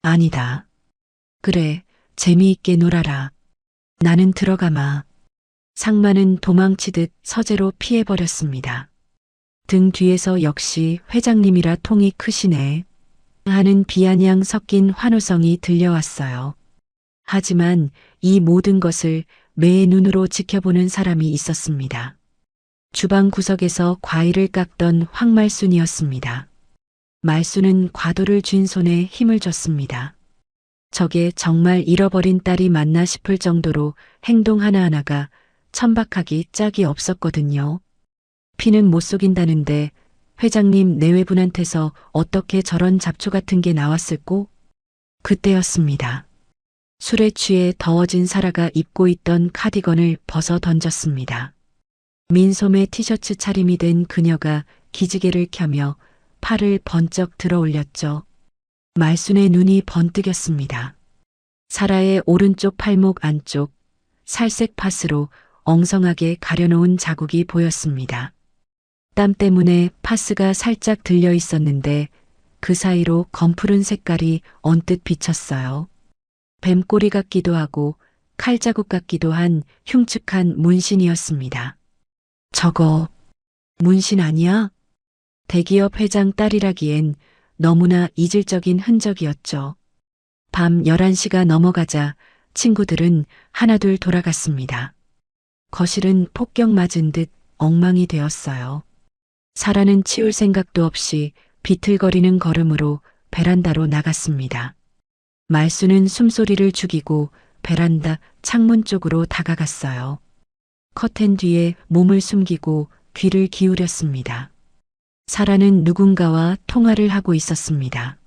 아니다. 그래, 재미있게 놀아라. 나는 들어가마. 상마는 도망치듯 서재로 피해버렸습니다. 등 뒤에서 역시 회장님이라 통이 크시네 하는 비아냥 섞인 환호성이 들려왔어요. 하지만 이 모든 것을 매의 눈으로 지켜보는 사람이 있었습니다. 주방 구석에서 과일을 깎던 황말순이었습니다. 말순은 과도를 쥔 손에 힘을 줬습니다. 저게 정말 잃어버린 딸이 맞나 싶을 정도로 행동 하나하나가 천박하기 짝이 없었거든요. 피는 못 속인다는데 회장님 내외분한테서 어떻게 저런 잡초 같은 게 나왔을꼬? 그때였습니다. 술에 취해 더워진 사라가 입고 있던 카디건을 벗어 던졌습니다. 민소매 티셔츠 차림이 된 그녀가 기지개를 켜며 팔을 번쩍 들어 올렸죠. 말순의 눈이 번뜩였습니다. 사라의 오른쪽 팔목 안쪽 살색 팥으로 엉성하게 가려놓은 자국이 보였습니다. 땀 때문에 파스가 살짝 들려 있었는데 그 사이로 검푸른 색깔이 언뜻 비쳤어요. 뱀꼬리 같기도 하고 칼자국 같기도 한 흉측한 문신이었습니다. 저거 문신 아니야? 대기업 회장 딸이라기엔 너무나 이질적인 흔적이었죠. 밤 11시가 넘어가자 친구들은 하나둘 돌아갔습니다. 거실은 폭격 맞은 듯 엉망이 되었어요. 사라는 치울 생각도 없이 비틀거리는 걸음으로 베란다로 나갔습니다. 말수는 숨소리를 죽이고 베란다 창문 쪽으로 다가갔어요. 커튼 뒤에 몸을 숨기고 귀를 기울였습니다. 사라는 누군가와 통화를 하고 있었습니다.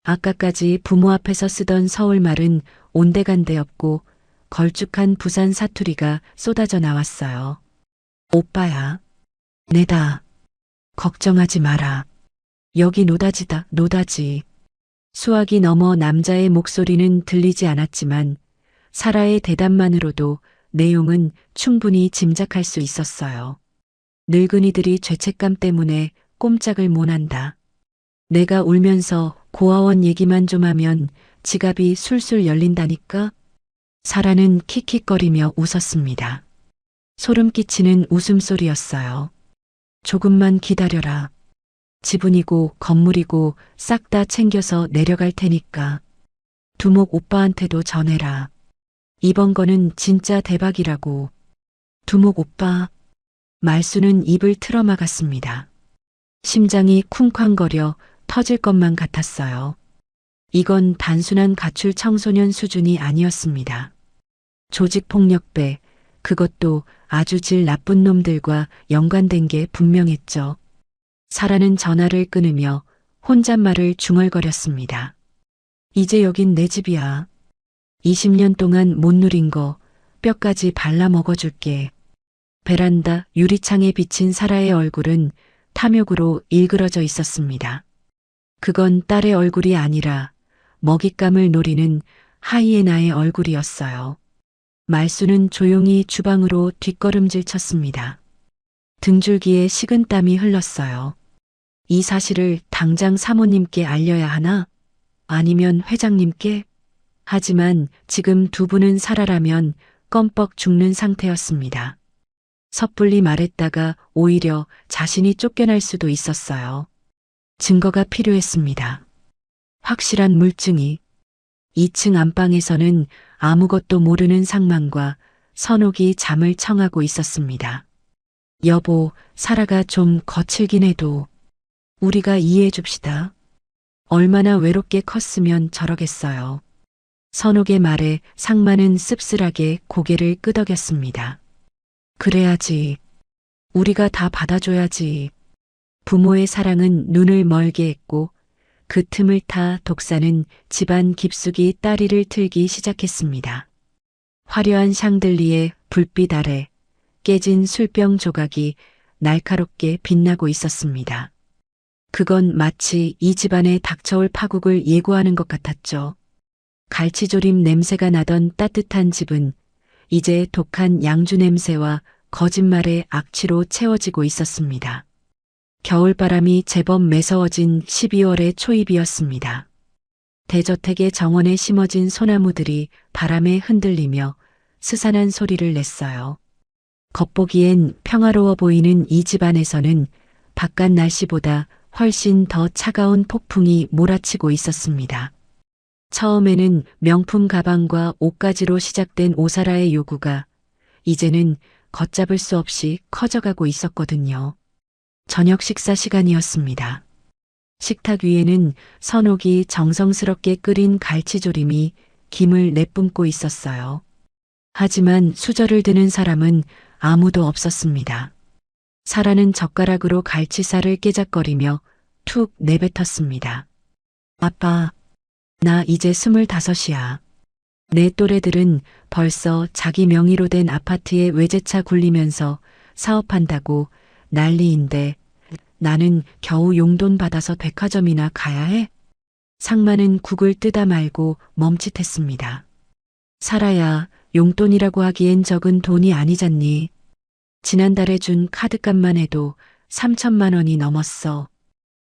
아까까지 부모 앞에서 쓰던 서울말은 온데간데 없고 걸쭉한 부산 사투리가 쏟아져 나왔어요. 오빠야. 내다. 걱정하지 마라. 여기 노다지다, 노다지. 수화기 넘어 남자의 목소리는 들리지 않았지만 사라의 대답만으로도 내용은 충분히 짐작할 수 있었어요. 늙은이들이 죄책감 때문에 꼼짝을 못한다. 내가 울면서 고아원 얘기만 좀 하면 지갑이 술술 열린다니까? 사라는 킥킥거리며 웃었습니다. 소름 끼치는 웃음소리였어요. 조금만 기다려라. 지분이고 건물이고 싹 다 챙겨서 내려갈 테니까. 두목 오빠한테도 전해라. 이번 거는 진짜 대박이라고. 두목 오빠. 말수는 입을 틀어막았습니다. 심장이 쿵쾅거려 터질 것만 같았어요. 이건 단순한 가출 청소년 수준이 아니었습니다. 조직폭력배, 그것도 아주 질 나쁜 놈들과 연관된 게 분명했죠. 사라는 전화를 끊으며 혼잣말을 중얼거렸습니다. 이제 여긴 내 집이야. 20년 동안 못 누린 거 뼈까지 발라 먹어줄게. 베란다 유리창에 비친 사라의 얼굴은 탐욕으로 일그러져 있었습니다. 그건 딸의 얼굴이 아니라 먹잇감을 노리는 하이에나의 얼굴이었어요. 말수는 조용히 주방으로 뒷걸음질 쳤습니다. 등줄기에 식은땀이 흘렀어요. 이 사실을 당장 사모님께 알려야 하나? 아니면 회장님께? 하지만 지금 두 분은 사라라면 껌뻑 죽는 상태였습니다. 섣불리 말했다가 오히려 자신이 쫓겨날 수도 있었어요. 증거가 필요했습니다. 확실한 물증이. 2층 안방에서는 아무것도 모르는 상만과 선옥이 잠을 청하고 있었습니다. 여보, 사라가 좀 거칠긴 해도 우리가 이해해 줍시다. 얼마나 외롭게 컸으면 저러겠어요. 선옥의 말에 상만은 씁쓸하게 고개를 끄덕였습니다. 그래야지. 우리가 다 받아줘야지. 부모의 사랑은 눈을 멀게 했고 그 틈을 타 독사는 집안 깊숙이 따리를 틀기 시작했습니다. 화려한 샹들리에 불빛 아래 깨진 술병 조각이 날카롭게 빛나고 있었습니다. 그건 마치 이 집안에 닥쳐올 파국을 예고하는 것 같았죠. 갈치조림 냄새가 나던 따뜻한 집은 이제 독한 양주 냄새와 거짓말의 악취로 채워지고 있었습니다. 겨울바람이 제법 매서워진 12월의 초입이었습니다. 대저택의 정원에 심어진 소나무들이 바람에 흔들리며 스산한 소리를 냈어요. 겉보기엔 평화로워 보이는 이 집안에서는 바깥 날씨보다 훨씬 더 차가운 폭풍이 몰아치고 있었습니다. 처음에는 명품 가방과 옷가지로 시작된 오사라의 요구가 이제는 걷잡을 수 없이 커져가고 있었거든요. 저녁 식사 시간이었습니다. 식탁 위에는 선옥이 정성스럽게 끓인 갈치조림이 김을 내뿜고 있었어요. 하지만 수저를 드는 사람은 아무도 없었습니다. 사라는 젓가락으로 갈치살을 깨작거리며 툭 내뱉었습니다. 아빠, 나 이제 25이야. 내 또래들은 벌써 자기 명의로 된 아파트에 외제차 굴리면서 사업한다고 난리인데 나는 겨우 용돈 받아서 백화점이나 가야 해? 상마는 국을 뜨다 말고 멈칫했습니다. 사라야, 용돈이라고 하기엔 적은 돈이 아니잖니. 지난달에 준 카드값만 해도 3천만 원이 넘었어.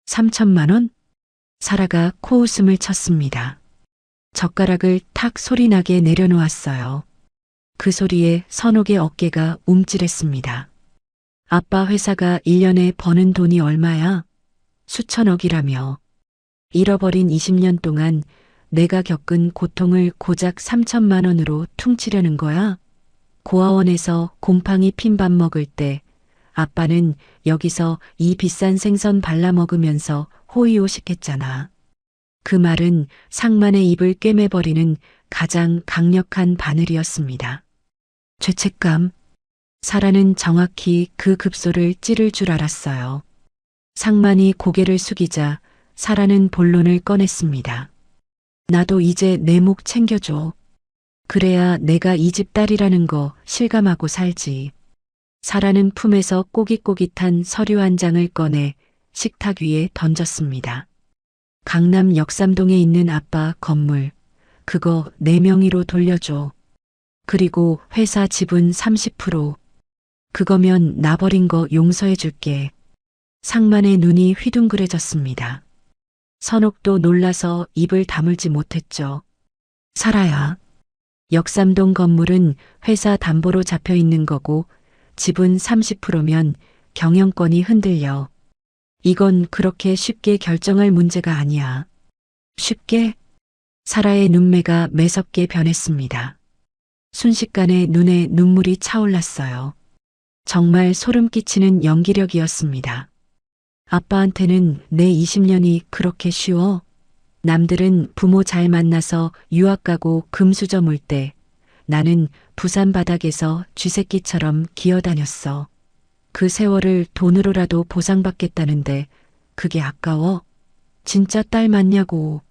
3천만 원? 사라가 코웃음을 쳤습니다. 젓가락을 탁 소리나게 내려놓았어요. 그 소리에 선옥의 어깨가 움찔했습니다. 아빠 회사가 1년에 버는 돈이 얼마야? 수천억이라며. 잃어버린 20년 동안 내가 겪은 고통을 고작 3천만 원으로 퉁치려는 거야? 고아원에서 곰팡이 핀밥 먹을 때 아빠는 여기서 이 비싼 생선 발라 먹으면서 호의호식했잖아. 그 말은 상만의 입을 꿰매버리는 가장 강력한 바늘이었습니다. 죄책감. 사라는 정확히 그 급소를 찌를 줄 알았어요. 상만이 고개를 숙이자 사라는 본론을 꺼냈습니다. 나도 이제 내 목 챙겨줘. 그래야 내가 이 집 딸이라는 거 실감하고 살지. 사라는 품에서 꼬깃꼬깃한 서류 한 장을 꺼내 식탁 위에 던졌습니다. 강남 역삼동에 있는 아빠 건물, 그거 내 명의로 돌려줘. 그리고 회사 지분 30%. 그거면 나 버린 거 용서해 줄게. 상만의 눈이 휘둥그레졌습니다. 선옥도 놀라서 입을 다물지 못했죠. 사라야. 역삼동 건물은 회사 담보로 잡혀 있는 거고 지분 30%면 경영권이 흔들려. 이건 그렇게 쉽게 결정할 문제가 아니야. 쉽게? 사라의 눈매가 매섭게 변했습니다. 순식간에 눈에 눈물이 차올랐어요. 정말 소름 끼치는 연기력이었습니다. 아빠한테는 내 20년이 그렇게 쉬워? 남들은 부모 잘 만나서 유학 가고 금수저 물 때 나는 부산 바닥에서 쥐새끼처럼 기어다녔어. 그 세월을 돈으로라도 보상받겠다는데 그게 아까워? 진짜 딸 맞냐고.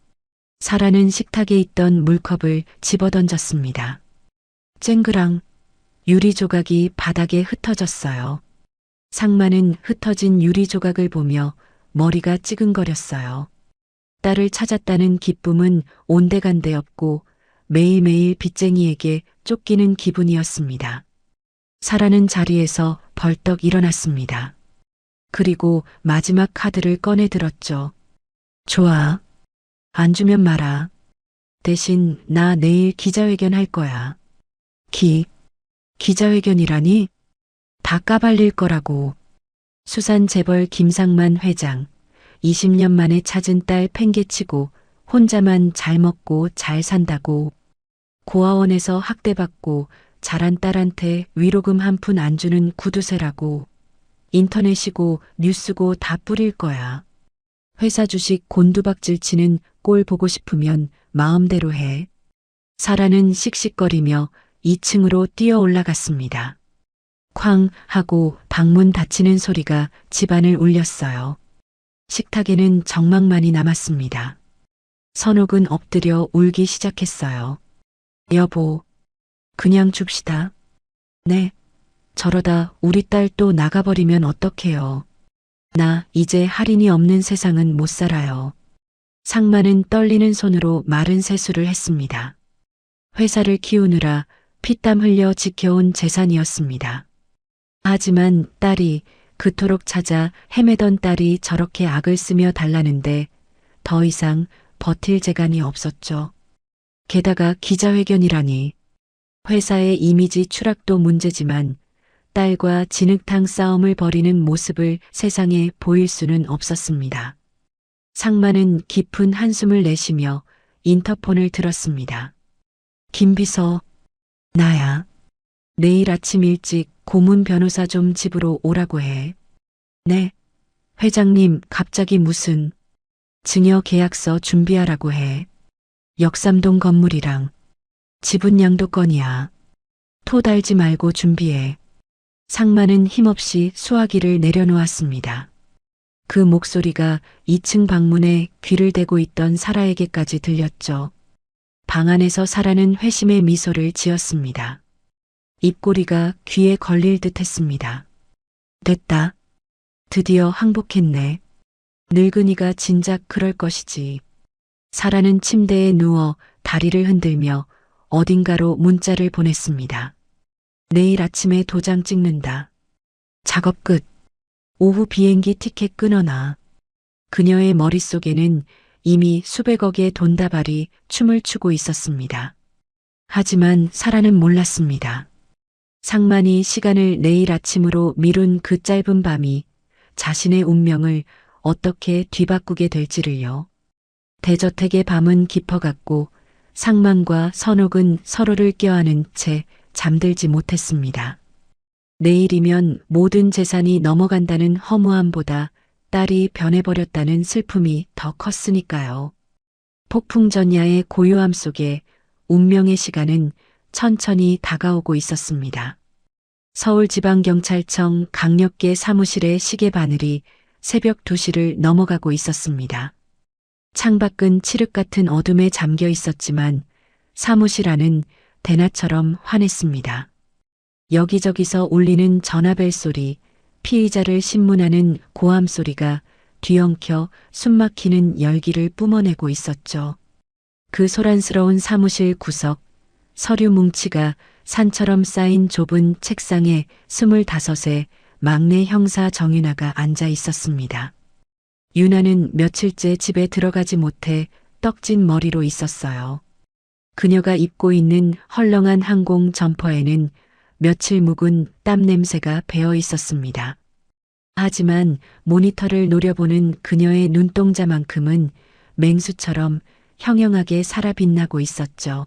사라는 식탁에 있던 물컵을 집어던졌습니다. 쨍그랑 유리 조각이 바닥에 흩어졌어요. 상마는 흩어진 유리 조각을 보며 머리가 찌근거렸어요. 딸을 찾았다는 기쁨은 온데간데 없고 매일매일 빚쟁이에게 쫓기는 기분이었습니다. 사라는 자리에서 벌떡 일어났습니다. 그리고 마지막 카드를 꺼내 들었죠. 좋아. 안 주면 말아. 대신 나 내일 기자회견 할 거야. 기자회견이라니? 다 까발릴 거라고. 수산재벌 김상만 회장. 20년 만에 찾은 딸 팽개치고 혼자만 잘 먹고 잘 산다고. 고아원에서 학대받고 자란 딸한테 위로금 한 푼 안 주는 구두쇠라고. 인터넷이고 뉴스고 다 뿌릴 거야. 회사 주식 곤두박질 치는 꼴 보고 싶으면 마음대로 해. 사라는 씩씩거리며 2층으로 뛰어 올라갔습니다. 쾅 하고 방문 닫히는 소리가 집안을 울렸어요. 식탁에는 정막만이 남았습니다. 선옥은 엎드려 울기 시작했어요. 여보, 그냥 줍시다. 네, 저러다 우리 딸 또 나가버리면 어떡해요. 나 이제 할인이 없는 세상은 못 살아요. 상마는 떨리는 손으로 마른 세수를 했습니다. 회사를 키우느라 피땀 흘려 지켜온 재산이었습니다. 하지만 딸이 그토록 찾아 헤매던 딸이 저렇게 악을 쓰며 달라는데 더 이상 버틸 재간이 없었죠. 게다가 기자회견이라니. 회사의 이미지 추락도 문제지만 딸과 진흙탕 싸움을 벌이는 모습을 세상에 보일 수는 없었습니다. 상만은 깊은 한숨을 내쉬며 인터폰을 들었습니다. 김비서, 나야. 내일 아침 일찍 고문 변호사 좀 집으로 오라고 해. 네. 회장님, 갑자기 무슨 증여 계약서 준비하라고 해. 역삼동 건물이랑 지분 양도건이야. 토 달지 말고 준비해. 상만은 힘없이 수화기를 내려놓았습니다. 그 목소리가 2층 방문에 귀를 대고 있던 사라에게까지 들렸죠. 방 안에서 사라는 회심의 미소를 지었습니다. 입꼬리가 귀에 걸릴 듯 했습니다. 됐다. 드디어 항복했네. 늙은이가 진작 그럴 것이지. 사라는 침대에 누워 다리를 흔들며 어딘가로 문자를 보냈습니다. 내일 아침에 도장 찍는다. 작업 끝. 오후 비행기 티켓 끊어놔. 그녀의 머릿속에는 이미 수백억의 돈다발이 춤을 추고 있었습니다. 하지만 사라는 몰랐습니다. 상만이 시간을 내일 아침으로 미룬 그 짧은 밤이 자신의 운명을 어떻게 뒤바꾸게 될지를요. 대저택의 밤은 깊어갔고 상만과 선옥은 서로를 껴안은 채 잠들지 못했습니다. 내일이면 모든 재산이 넘어간다는 허무함보다 딸이 변해버렸다는 슬픔이 더 컸으니까요. 폭풍전야의 고요함 속에 운명의 시간은 천천히 다가오고 있었습니다. 서울지방경찰청 강력계 사무실의 시계 바늘이 새벽 2시를 넘어가고 있었습니다. 창밖은 칠흑 같은 어둠에 잠겨 있었지만 사무실 안은 대낮처럼 환했습니다. 여기저기서 울리는 전화벨 소리, 피의자를 신문하는 고함 소리가 뒤엉켜 숨막히는 열기를 뿜어내고 있었죠. 그 소란스러운 사무실 구석, 서류 뭉치가 산처럼 쌓인 좁은 책상에 25의 막내 형사 정윤아가 앉아 있었습니다. 윤아는 며칠째 집에 들어가지 못해 떡진 머리로 있었어요. 그녀가 입고 있는 헐렁한 항공 점퍼에는 며칠 묵은 땀 냄새가 배어 있었습니다. 하지만 모니터를 노려보는 그녀의 눈동자만큼은 맹수처럼 형형하게 살아 빛나고 있었죠.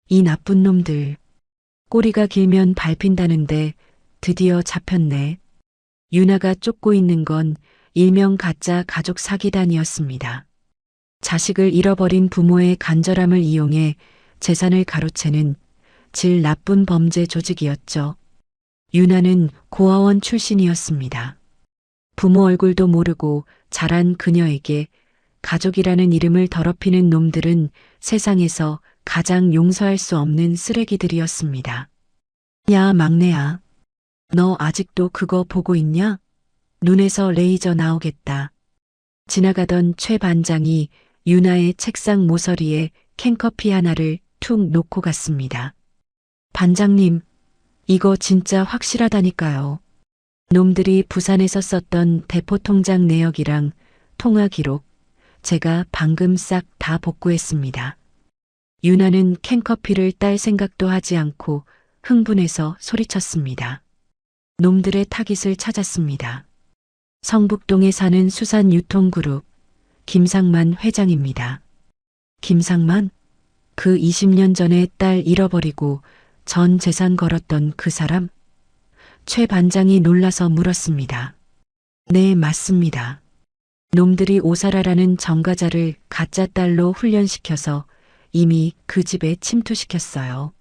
이 나쁜 놈들. 꼬리가 길면 밟힌다는데 드디어 잡혔네. 윤아가 쫓고 있는 건 일명 가짜 가족 사기단이었습니다. 자식을 잃어버린 부모의 간절함을 이용해 재산을 가로채는 질 나쁜 범죄 조직이었죠. 윤아는 고아원 출신이었습니다. 부모 얼굴도 모르고 자란 그녀에게 가족이라는 이름을 더럽히는 놈들은 세상에서 가장 용서할 수 없는 쓰레기들이었습니다. 야, 막내야. 너 아직도 그거 보고 있냐? 눈에서 레이저 나오겠다. 지나가던 최 반장이 윤아의 책상 모서리에 캔커피 하나를 툭 놓고 갔습니다. 반장님, 이거 진짜 확실하다니까요. 놈들이 부산에서 썼던 대포통장 내역이랑 통화 기록, 제가 방금 싹 다 복구했습니다. 윤아는 캔커피를 딸 생각도 하지 않고 흥분해서 소리쳤습니다. 놈들의 타깃을 찾았습니다. 성북동에 사는 수산유통그룹 김상만 회장입니다. 김상만? 그 20년 전에 딸 잃어버리고 전 재산 걸었던 그 사람? 최 반장이 놀라서 물었습니다. 네, 맞습니다. 놈들이 오사라라는 정가자를 가짜 딸로 훈련시켜서 이미 그 집에 침투시켰어요.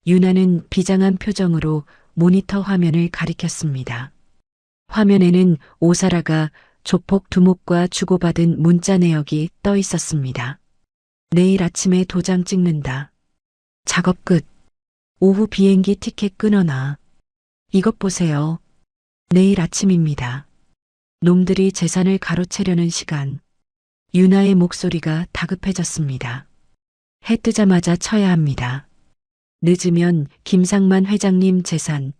윤아는 비장한 표정으로 모니터 화면을 가리켰습니다. 화면에는 오사라가 조폭 두목과 주고받은 문자 내역이 떠 있었습니다. 내일 아침에 도장 찍는다. 작업 끝. 오후 비행기 티켓 끊어놔. 이것 보세요. 내일 아침입니다. 놈들이 재산을 가로채려는 시간. 윤아의 목소리가 다급해졌습니다. 해 뜨자마자 쳐야 합니다. 늦으면 김상만 회장님 재산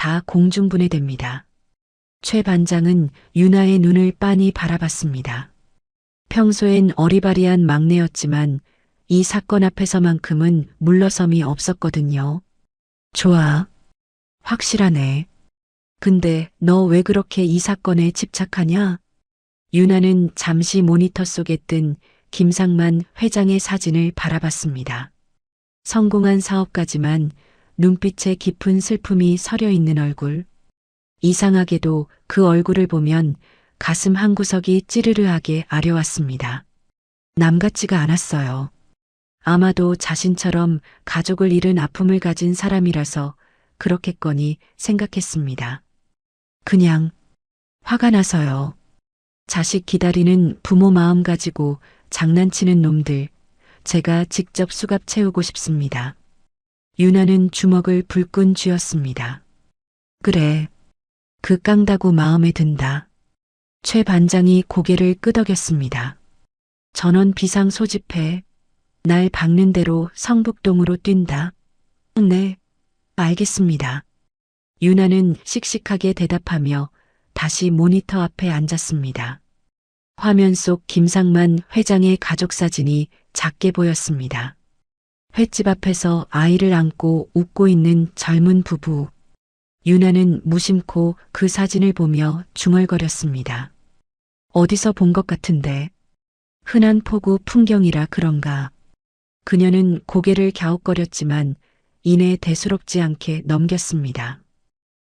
다 공중분해됩니다. 최 반장은 유나의 눈을 빤히 바라봤습니다. 평소엔 어리바리한 막내였지만 이 사건 앞에서만큼은 물러섬이 없었거든요. 좋아. 확실하네. 근데 너 왜 그렇게 이 사건에 집착하냐? 유나는 잠시 모니터 속에 뜬 김상만 회장의 사진을 바라봤습니다. 성공한 사업가지만 눈빛에 깊은 슬픔이 서려 있는 얼굴. 이상하게도 그 얼굴을 보면 가슴 한구석이 찌르르하게 아려왔습니다. 남 같지가 않았어요. 아마도 자신처럼 가족을 잃은 아픔을 가진 사람이라서 그렇겠거니 생각했습니다. 그냥 화가 나서요. 자식 기다리는 부모 마음 가지고 장난치는 놈들, 제가 직접 수갑 채우고 싶습니다. 유나는 주먹을 불끈 쥐었습니다. 그래, 그 깡다구 마음에 든다. 최 반장이 고개를 끄덕였습니다. 전원 비상 소집해. 날 박는 대로 성북동으로 뛴다. 네, 알겠습니다. 유나는 씩씩하게 대답하며 다시 모니터 앞에 앉았습니다. 화면 속 김상만 회장의 가족 사진이 작게 보였습니다. 횟집 앞에서 아이를 안고 웃고 있는 젊은 부부. 유나는 무심코 그 사진을 보며 중얼거렸습니다. 어디서 본 것 같은데. 흔한 포구 풍경이라 그런가. 그녀는 고개를 갸웃거렸지만 이내 대수롭지 않게 넘겼습니다.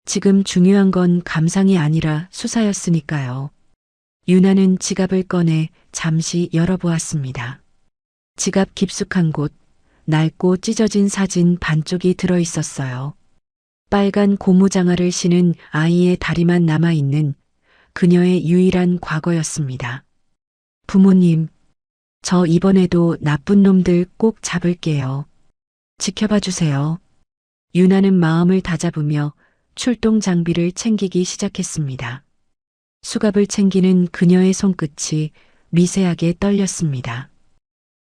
지금 중요한 건 감상이 아니라 수사였으니까요. 유나는 지갑을 꺼내 잠시 열어보았습니다. 지갑 깊숙한 곳, 낡고 찢어진 사진 반쪽이 들어있었어요. 빨간 고무장화를 신은 아이의 다리만 남아있는 그녀의 유일한 과거였습니다. 부모님, 저 이번에도 나쁜 놈들 꼭 잡을게요. 지켜봐 주세요. 유나는 마음을 다잡으며 출동 장비를 챙기기 시작했습니다. 수갑을 챙기는 그녀의 손끝이 미세하게 떨렸습니다.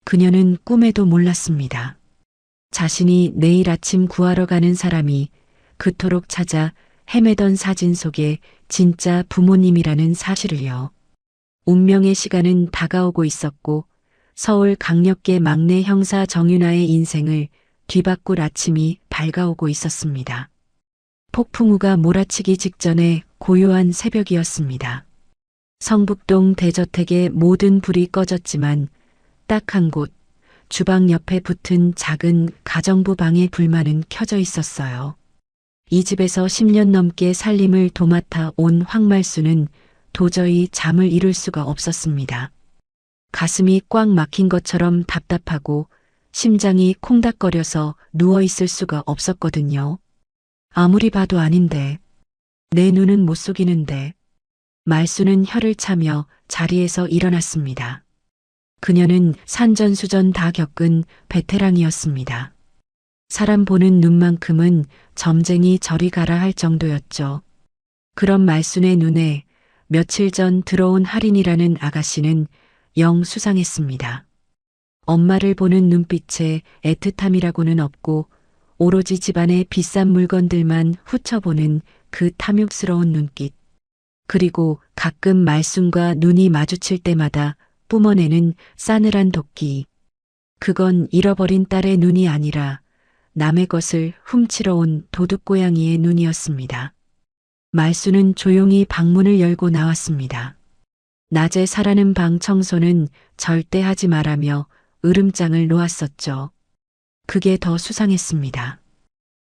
그녀는 꿈에도 몰랐습니다. 자신이 내일 아침 구하러 가는 사람이 그토록 찾아 헤매던 사진 속에 진짜 부모님이라는 사실을요. 운명의 시간은 다가오고 있었고 서울 강력계 막내 형사 정윤아의 인생을 뒤바꿀 아침이 밝아오고 있었습니다. 폭풍우가 몰아치기 직전에 고요한 새벽이었습니다. 성북동 대저택의 모든 불이 꺼졌지만 딱 한 곳, 주방 옆에 붙은 작은 가정부 방의 불만은 켜져 있었어요. 이 집에서 10년 넘게 살림을 도맡아 온 황말수는 도저히 잠을 이룰 수가 없었습니다. 가슴이 꽉 막힌 것처럼 답답하고 심장이 콩닥거려서 누워있을 수가 없었거든요. 아무리 봐도 아닌데, 내 눈은 못 속이는데. 말수는 혀를 차며 자리에서 일어났습니다. 그녀는 산전수전 다 겪은 베테랑이었습니다. 사람 보는 눈만큼은 점쟁이 저리 가라 할 정도였죠. 그런 말순의 눈에 며칠 전 들어온 할인이라는 아가씨는 영 수상했습니다. 엄마를 보는 눈빛에 애틋함이라고는 없고 오로지 집안의 비싼 물건들만 훔쳐보는 그 탐욕스러운 눈빛. 그리고 가끔 말순과 눈이 마주칠 때마다 뿜어내는 싸늘한 도끼. 그건 잃어버린 딸의 눈이 아니라 남의 것을 훔치러 온 도둑고양이의 눈이었습니다. 말수는 조용히 방문을 열고 나왔습니다. 낮에 사라는 방 청소는 절대 하지 말라며 으름장을 놓았었죠. 그게 더 수상했습니다.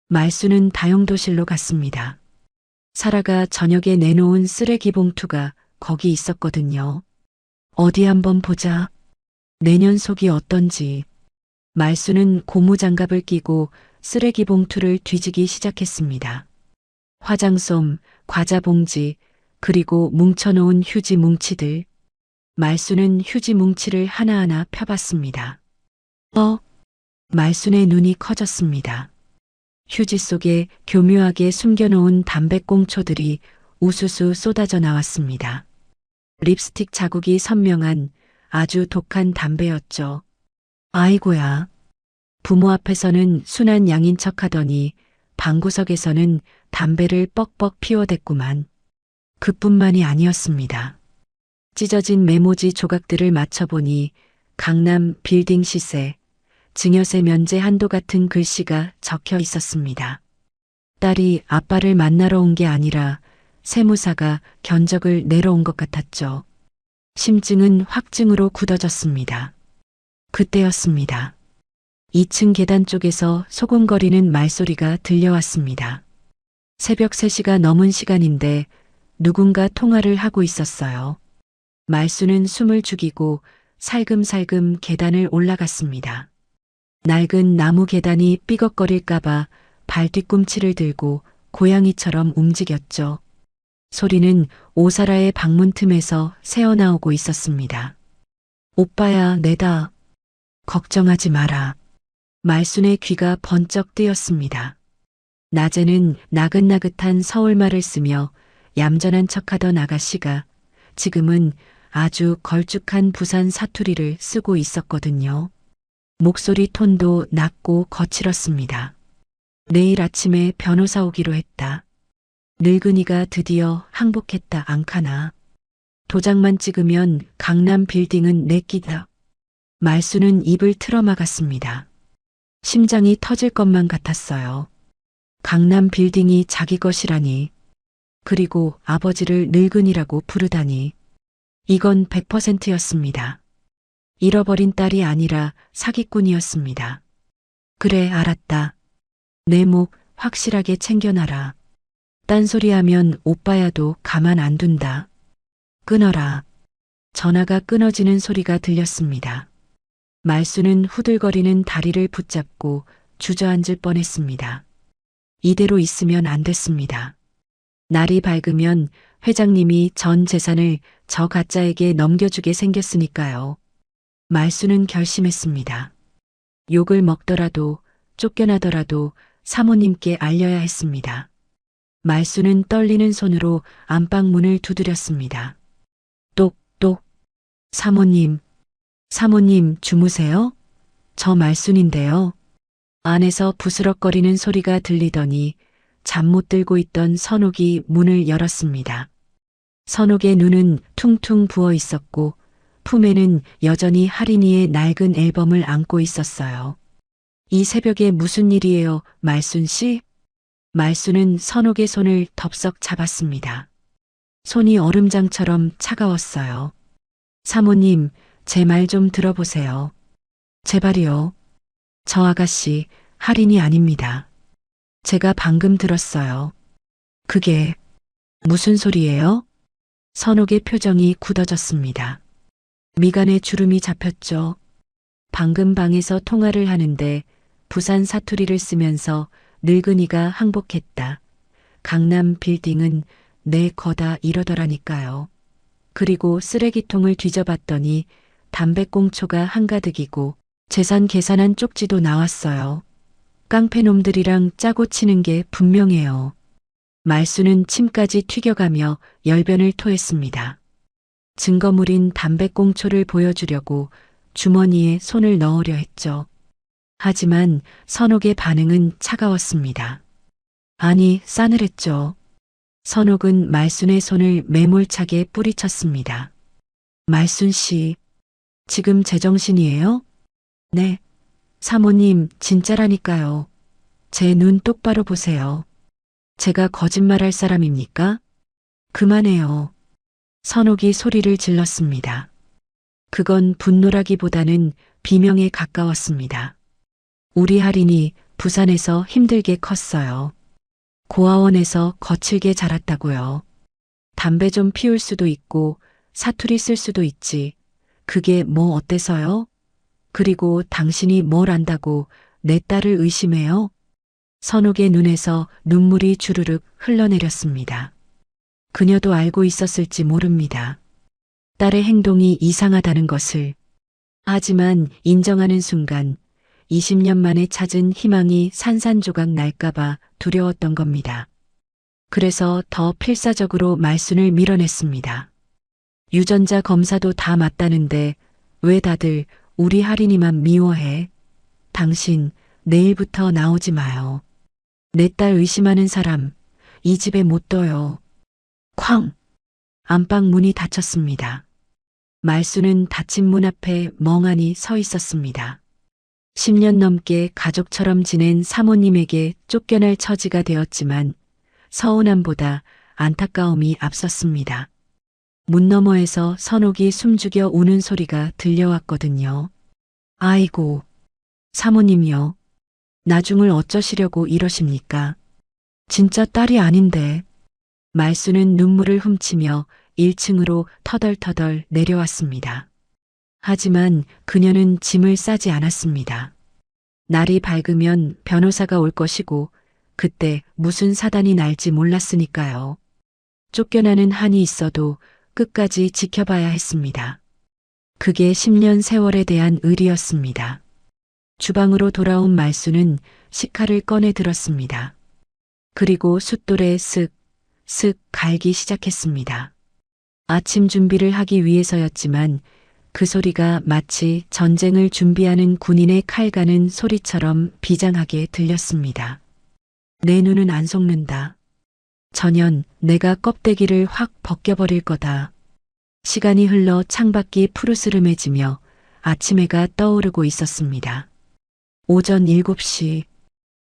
말수는 다용도실로 갔습니다. 사라가 저녁에 내놓은 쓰레기 봉투가 거기 있었거든요. 어디 한번 보자. 내년 속이 어떤지. 말수는 고무장갑을 끼고 쓰레기 봉투를 뒤지기 시작했습니다. 화장솜, 과자 봉지, 그리고 뭉쳐놓은 휴지 뭉치들. 말수는 휴지 뭉치를 하나하나 펴봤습니다. 말순의 눈이 커졌습니다. 휴지 속에 교묘하게 숨겨놓은 담배꽁초들이 우수수 쏟아져 나왔습니다. 립스틱 자국이 선명한 아주 독한 담배였죠. 아이고야. 부모 앞에서는 순한 양인 척하더니 방구석에서는 담배를 뻑뻑 피워댔구만. 그뿐만이 아니었습니다. 찢어진 메모지 조각들을 맞춰보니 강남 빌딩 시세, 증여세 면제 한도 같은 글씨가 적혀 있었습니다. 딸이 아빠를 만나러 온 게 아니라 세무사가 견적을 내러 온 것 같았죠. 심증은 확증으로 굳어졌습니다. 그때였습니다. 2층 계단 쪽에서 소곤거리는 말소리가 들려왔습니다. 새벽 3시가 넘은 시간인데 누군가 통화를 하고 있었어요. 말수는 숨을 죽이고 살금살금 계단을 올라갔습니다. 낡은 나무 계단이 삐걱거릴까봐 발 뒤꿈치를 들고 고양이처럼 움직였죠. 소리는 오사라의 방문 틈에서 새어나오고 있었습니다. 오빠야, 내다. 걱정하지 마라. 말순의 귀가 번쩍 뜨였습니다. 낮에는 나긋나긋한 서울말을 쓰며 얌전한 척하던 아가씨가 지금은 아주 걸쭉한 부산 사투리를 쓰고 있었거든요. 목소리 톤도 낮고 거칠었습니다. 내일 아침에 변호사 오기로 했다. 늙은이가 드디어 항복했다 앙카나. 도장만 찍으면 강남 빌딩은 내 끼다. 말수는 입을 틀어막았습니다. 심장이 터질 것만 같았어요. 강남 빌딩이 자기 것이라니. 그리고 아버지를 늙은이라고 부르다니. 이건 100%였습니다. 잃어버린 딸이 아니라 사기꾼이었습니다. 그래, 알았다. 내 목 확실하게 챙겨놔라. 딴소리하면 오빠야도 가만 안 둔다. 끊어라. 전화가 끊어지는 소리가 들렸습니다. 말수는 후들거리는 다리를 붙잡고 주저앉을 뻔했습니다. 이대로 있으면 안 됐습니다. 날이 밝으면 회장님이 전 재산을 저 가짜에게 넘겨주게 생겼으니까요. 말수는 결심했습니다. 욕을 먹더라도 쫓겨나더라도 사모님께 알려야 했습니다. 말수는 떨리는 손으로 안방문을 두드렸습니다. 똑똑. 사모님. 사모님 주무세요? 저 말순인데요. 안에서 부스럭거리는 소리가 들리더니 잠 못 들고 있던 선옥이 문을 열었습니다. 선옥의 눈은 퉁퉁 부어 있었고 품에는 여전히 할인이의 낡은 앨범을 안고 있었어요. 이 새벽에 무슨 일이에요, 말순 씨? 말순은 선옥의 손을 덥석 잡았습니다. 손이 얼음장처럼 차가웠어요. 사모님, 제 말 좀 들어보세요. 제발이요. 저 아가씨, 할인이 아닙니다. 제가 방금 들었어요. 그게 무슨 소리예요? 선옥의 표정이 굳어졌습니다. 미간에 주름이 잡혔죠. 방금 방에서 통화를 하는데 부산 사투리를 쓰면서 늙은이가 항복했다. 강남 빌딩은 내 거다 이러더라니까요. 그리고 쓰레기통을 뒤져봤더니 담배꽁초가 한가득이고 재산 계산한 쪽지도 나왔어요. 깡패놈들이랑 짜고 치는 게 분명해요. 말수는 침까지 튀겨가며 열변을 토했습니다. 증거물인 담배꽁초를 보여주려고 주머니에 손을 넣으려 했죠. 하지만 선옥의 반응은 차가웠습니다. 아니, 싸늘했죠. 선옥은 말순의 손을 매몰차게 뿌리쳤습니다. 말순 씨, 지금 제정신이에요? 네. 사모님, 진짜라니까요. 제 눈 똑바로 보세요. 제가 거짓말할 사람입니까? 그만해요. 선옥이 소리를 질렀습니다. 그건 분노라기보다는 비명에 가까웠습니다. 우리 할인이 부산에서 힘들게 컸어요. 고아원에서 거칠게 자랐다고요. 담배 좀 피울 수도 있고 사투리 쓸 수도 있지. 그게 뭐 어때서요? 그리고 당신이 뭘 안다고 내 딸을 의심해요? 선옥의 눈에서 눈물이 주르륵 흘러내렸습니다. 그녀도 알고 있었을지 모릅니다. 딸의 행동이 이상하다는 것을. 하지만 인정하는 순간 20년 만에 찾은 희망이 산산조각 날까봐 두려웠던 겁니다. 그래서 더 필사적으로 말순을 밀어냈습니다. 유전자 검사도 다 맞다는데 왜 다들 우리 할인이만 미워해? 당신 내일부터 나오지 마요. 내 딸 의심하는 사람 이 집에 못 둬요. 쾅! 안방 문이 닫혔습니다. 말수는 닫힌 문 앞에 멍하니 서 있었습니다. 10년 넘게 가족처럼 지낸 사모님에게 쫓겨날 처지가 되었지만 서운함보다 안타까움이 앞섰습니다. 문 너머에서 선옥이 숨죽여 우는 소리가 들려왔거든요. 아이고, 사모님요. 나중을 어쩌시려고 이러십니까? 진짜 딸이 아닌데. 말수는 눈물을 훔치며 1층으로 터덜터덜 내려왔습니다. 하지만 그녀는 짐을 싸지 않았습니다. 날이 밝으면 변호사가 올 것이고 그때 무슨 사단이 날지 몰랐으니까요. 쫓겨나는 한이 있어도 끝까지 지켜봐야 했습니다. 그게 10년 세월에 대한 의리였습니다. 주방으로 돌아온 말수는 식칼을 꺼내 들었습니다. 그리고 숫돌에 쓱 갈기 시작했습니다. 아침 준비를 하기 위해서였지만 그 소리가 마치 전쟁을 준비하는 군인의 칼 가는 소리처럼 비장하게 들렸습니다. 내 눈은 안 속는다. 전현 내가 껍데기를 확 벗겨버릴 거다. 시간이 흘러 창밖이 푸르스름해지며 아침 해가 떠오르고 있었습니다. 오전 7시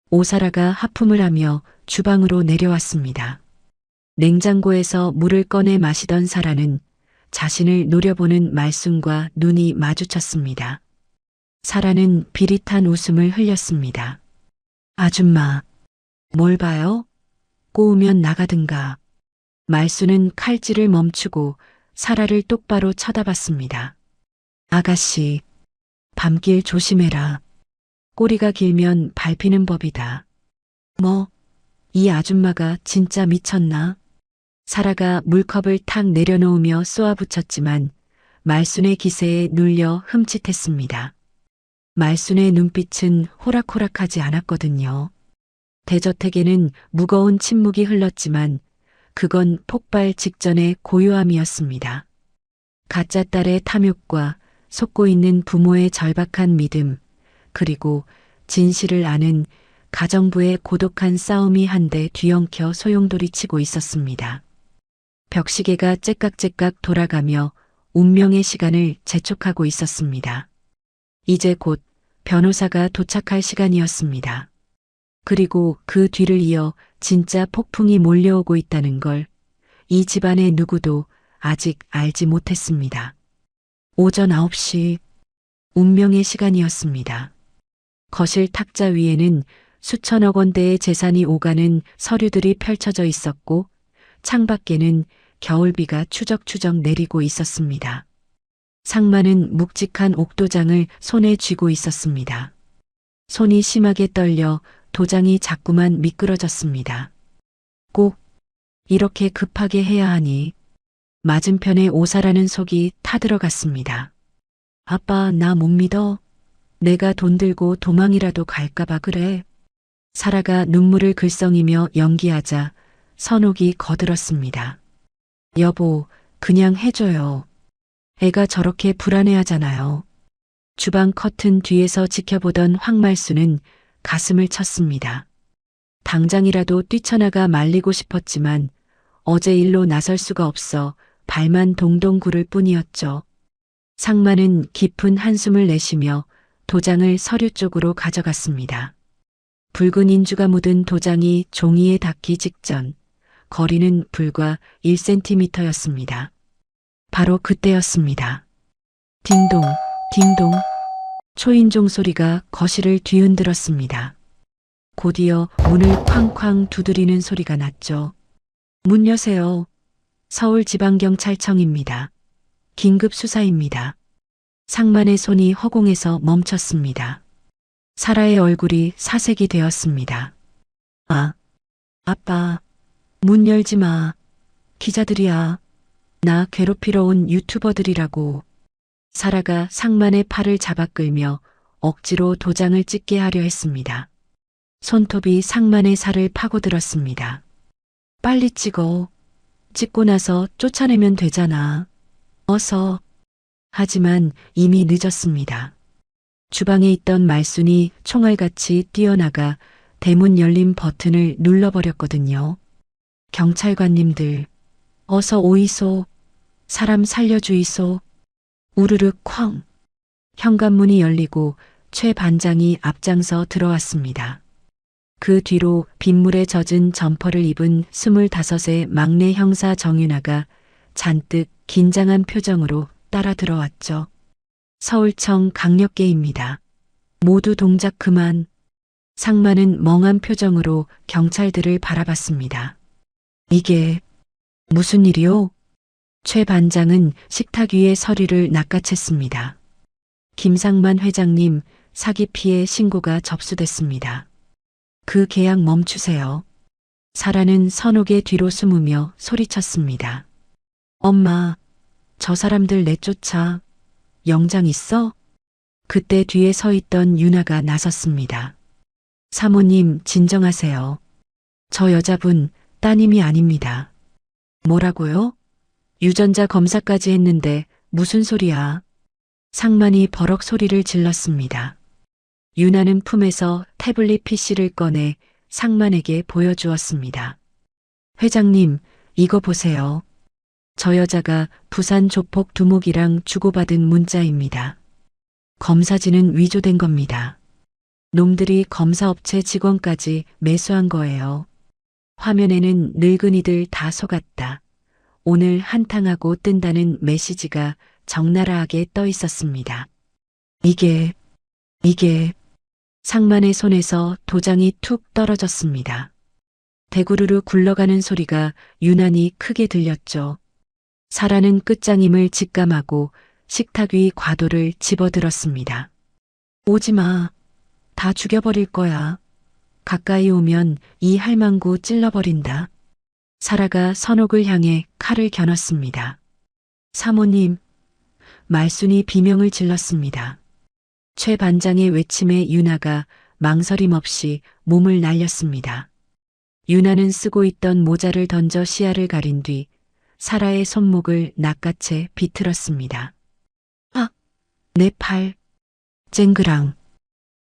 오사라가 하품을 하며 주방으로 내려왔습니다. 냉장고에서 물을 꺼내 마시던 사라는 자신을 노려보는 말순과 눈이 마주쳤습니다. 사라는 비릿한 웃음을 흘렸습니다. 아줌마, 뭘 봐요? 꼬우면 나가든가. 말순은 칼질을 멈추고 사라를 똑바로 쳐다봤습니다. 아가씨, 밤길 조심해라. 꼬리가 길면 밟히는 법이다. 뭐, 이 아줌마가 진짜 미쳤나? 사라가 물컵을 탁 내려놓으며 쏘아붙였지만 말순의 기세에 눌려 흠칫했습니다. 말순의 눈빛은 호락호락하지 않았거든요. 대저택에는 무거운 침묵이 흘렀지만 그건 폭발 직전의 고요함이었습니다. 가짜 딸의 탐욕과 속고 있는 부모의 절박한 믿음, 그리고 진실을 아는 가정부의 고독한 싸움이 한데 뒤엉켜 소용돌이치고 있었습니다. 벽시계가 째깍째깍 돌아가며 운명의 시간을 재촉하고 있었습니다. 이제 곧 변호사가 도착할 시간이었습니다. 그리고 그 뒤를 이어 진짜 폭풍이 몰려오고 있다는 걸 이 집안의 누구도 아직 알지 못했습니다. 오전 9시 운명의 시간이었습니다. 거실 탁자 위에는 수천억 원대의 재산이 오가는 서류들이 펼쳐져 있었고 창밖에는 겨울비가 추적추적 내리고 있었습니다. 상마는 묵직한 옥도장을 손에 쥐고 있었습니다. 손이 심하게 떨려 도장이 자꾸만 미끄러졌습니다. 꼭 이렇게 급하게 해야 하니. 맞은편에 오사라는 속이 타들어갔습니다. 아빠, 나 못 믿어. 내가 돈 들고 도망이라도 갈까봐 그래. 사라가 눈물을 글썽이며 연기하자 선옥이 거들었습니다. 여보, 그냥 해줘요. 애가 저렇게 불안해하잖아요. 주방 커튼 뒤에서 지켜보던 황말수는 가슴을 쳤습니다. 당장이라도 뛰쳐나가 말리고 싶었지만 어제 일로 나설 수가 없어 발만 동동 구를 뿐이었죠. 상마는 깊은 한숨을 내쉬며 도장을 서류 쪽으로 가져갔습니다. 붉은 인주가 묻은 도장이 종이에 닿기 직전 거리는 불과 1cm였습니다. 바로 그때였습니다. 딩동, 딩동. 초인종 소리가 거실을 뒤흔들었습니다. 곧이어 문을 쾅쾅 두드리는 소리가 났죠. 문 여세요. 서울지방경찰청입니다. 긴급 수사입니다. 상만의 손이 허공에서 멈췄습니다. 사라의 얼굴이 사색이 되었습니다. 아, 아빠, 문 열지 마. 기자들이야. 나 괴롭히러 온 유튜버들이라고. 사라가 상만의 팔을 잡아 끌며 억지로 도장을 찍게 하려 했습니다. 손톱이 상만의 살을 파고들었습니다. 빨리 찍어. 찍고 나서 쫓아내면 되잖아. 어서. 하지만 이미 늦었습니다. 주방에 있던 말순이 총알같이 뛰어나가 대문 열린 버튼을 눌러버렸거든요. 경찰관님들, 어서 오이소. 사람 살려주이소. 우르르 쾅. 현관문이 열리고 최 반장이 앞장서 들어왔습니다. 그 뒤로 빗물에 젖은 점퍼를 입은 25의 막내 형사 정윤아가 잔뜩 긴장한 표정으로 따라 들어왔죠. 서울청 강력계입니다. 모두 동작 그만. 상만은 멍한 표정으로 경찰들을 바라봤습니다. 이게 무슨 일이오? 최 반장은 식탁 위에 서류를 낚아챘습니다. 김상만 회장님 사기 피해 신고가 접수됐습니다. 그 계약 멈추세요. 사라는 선옥의 뒤로 숨으며 소리쳤습니다. 엄마, 저 사람들 내쫓아. 영장 있어? 그때 뒤에 서 있던 윤아가 나섰습니다. 사모님 진정하세요. 저 여자분 따님이 아닙니다. 뭐라고요? 유전자 검사까지 했는데 무슨 소리야? 상만이 버럭 소리를 질렀습니다. 윤아는 품에서 태블릿 PC를 꺼내 상만에게 보여주었습니다. 회장님, 이거 보세요. 저 여자가 부산 조폭 두목이랑 주고받은 문자입니다. 검사진은 위조된 겁니다. 놈들이 검사업체 직원까지 매수한 거예요. 화면에는 늙은이들 다 속았다. 오늘 한탕하고 뜬다는 메시지가 적나라하게 떠 있었습니다. 이게 상만의 손에서 도장이 툭 떨어졌습니다. 대구르르 굴러가는 소리가 유난히 크게 들렸죠. 사라는 끝장임을 직감하고 식탁 위 과도를 집어들었습니다. 오지 마. 다 죽여버릴 거야. 가까이 오면 이 할망구 찔러버린다. 사라가 선옥을 향해 칼을 겨눴습니다. 사모님, 말순이 비명을 질렀습니다. 최 반장의 외침에 윤아가 망설임 없이 몸을 날렸습니다. 윤아는 쓰고 있던 모자를 던져 시야를 가린 뒤 사라의 손목을 낚아채 비틀었습니다. 아! 내 팔! 쨍그랑!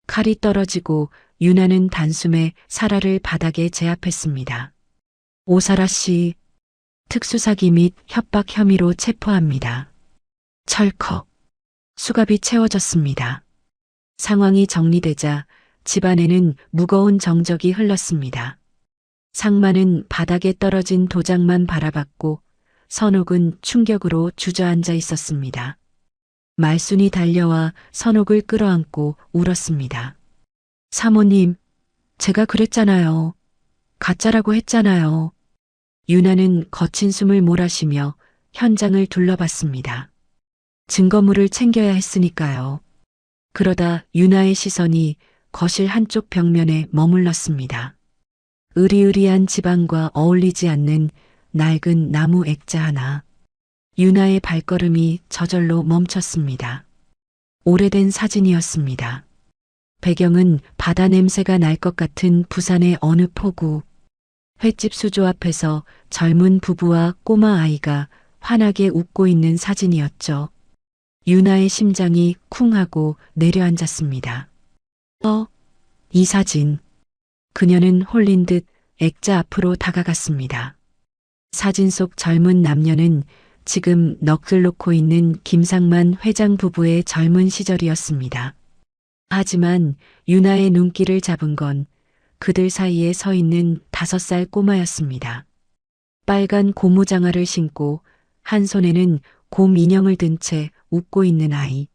칼이 떨어지고 윤아는 단숨에 사라를 바닥에 제압했습니다. 오사라 씨, 특수사기 및 협박 혐의로 체포합니다. 철컥! 수갑이 채워졌습니다. 상황이 정리되자 집안에는 무거운 정적이 흘렀습니다. 상만은 바닥에 떨어진 도장만 바라봤고 선옥은 충격으로 주저앉아 있었습니다. 말순이 달려와 선옥을 끌어안고 울었습니다. 사모님, 제가 그랬잖아요. 가짜라고 했잖아요. 윤아는 거친 숨을 몰아쉬며 현장을 둘러봤습니다. 증거물을 챙겨야 했으니까요. 그러다 윤아의 시선이 거실 한쪽 벽면에 머물렀습니다. 으리으리한 지방과 어울리지 않는 낡은 나무 액자 하나. 윤아의 발걸음이 저절로 멈췄습니다. 오래된 사진이었습니다. 배경은 바다 냄새가 날 것 같은 부산의 어느 포구. 횟집 수조 앞에서 젊은 부부와 꼬마 아이가 환하게 웃고 있는 사진이었죠. 윤아의 심장이 쿵 하고 내려앉았습니다. 이 사진. 그녀는 홀린 듯 액자 앞으로 다가갔습니다. 사진 속 젊은 남녀는 지금 넋을 놓고 있는 김상만 회장 부부의 젊은 시절이었습니다. 하지만 윤아의 눈길을 잡은 건 그들 사이에 서 있는 5살 꼬마였습니다. 빨간 고무장화를 신고 한 손에는 곰 인형을 든 채 웃고 있는 아이.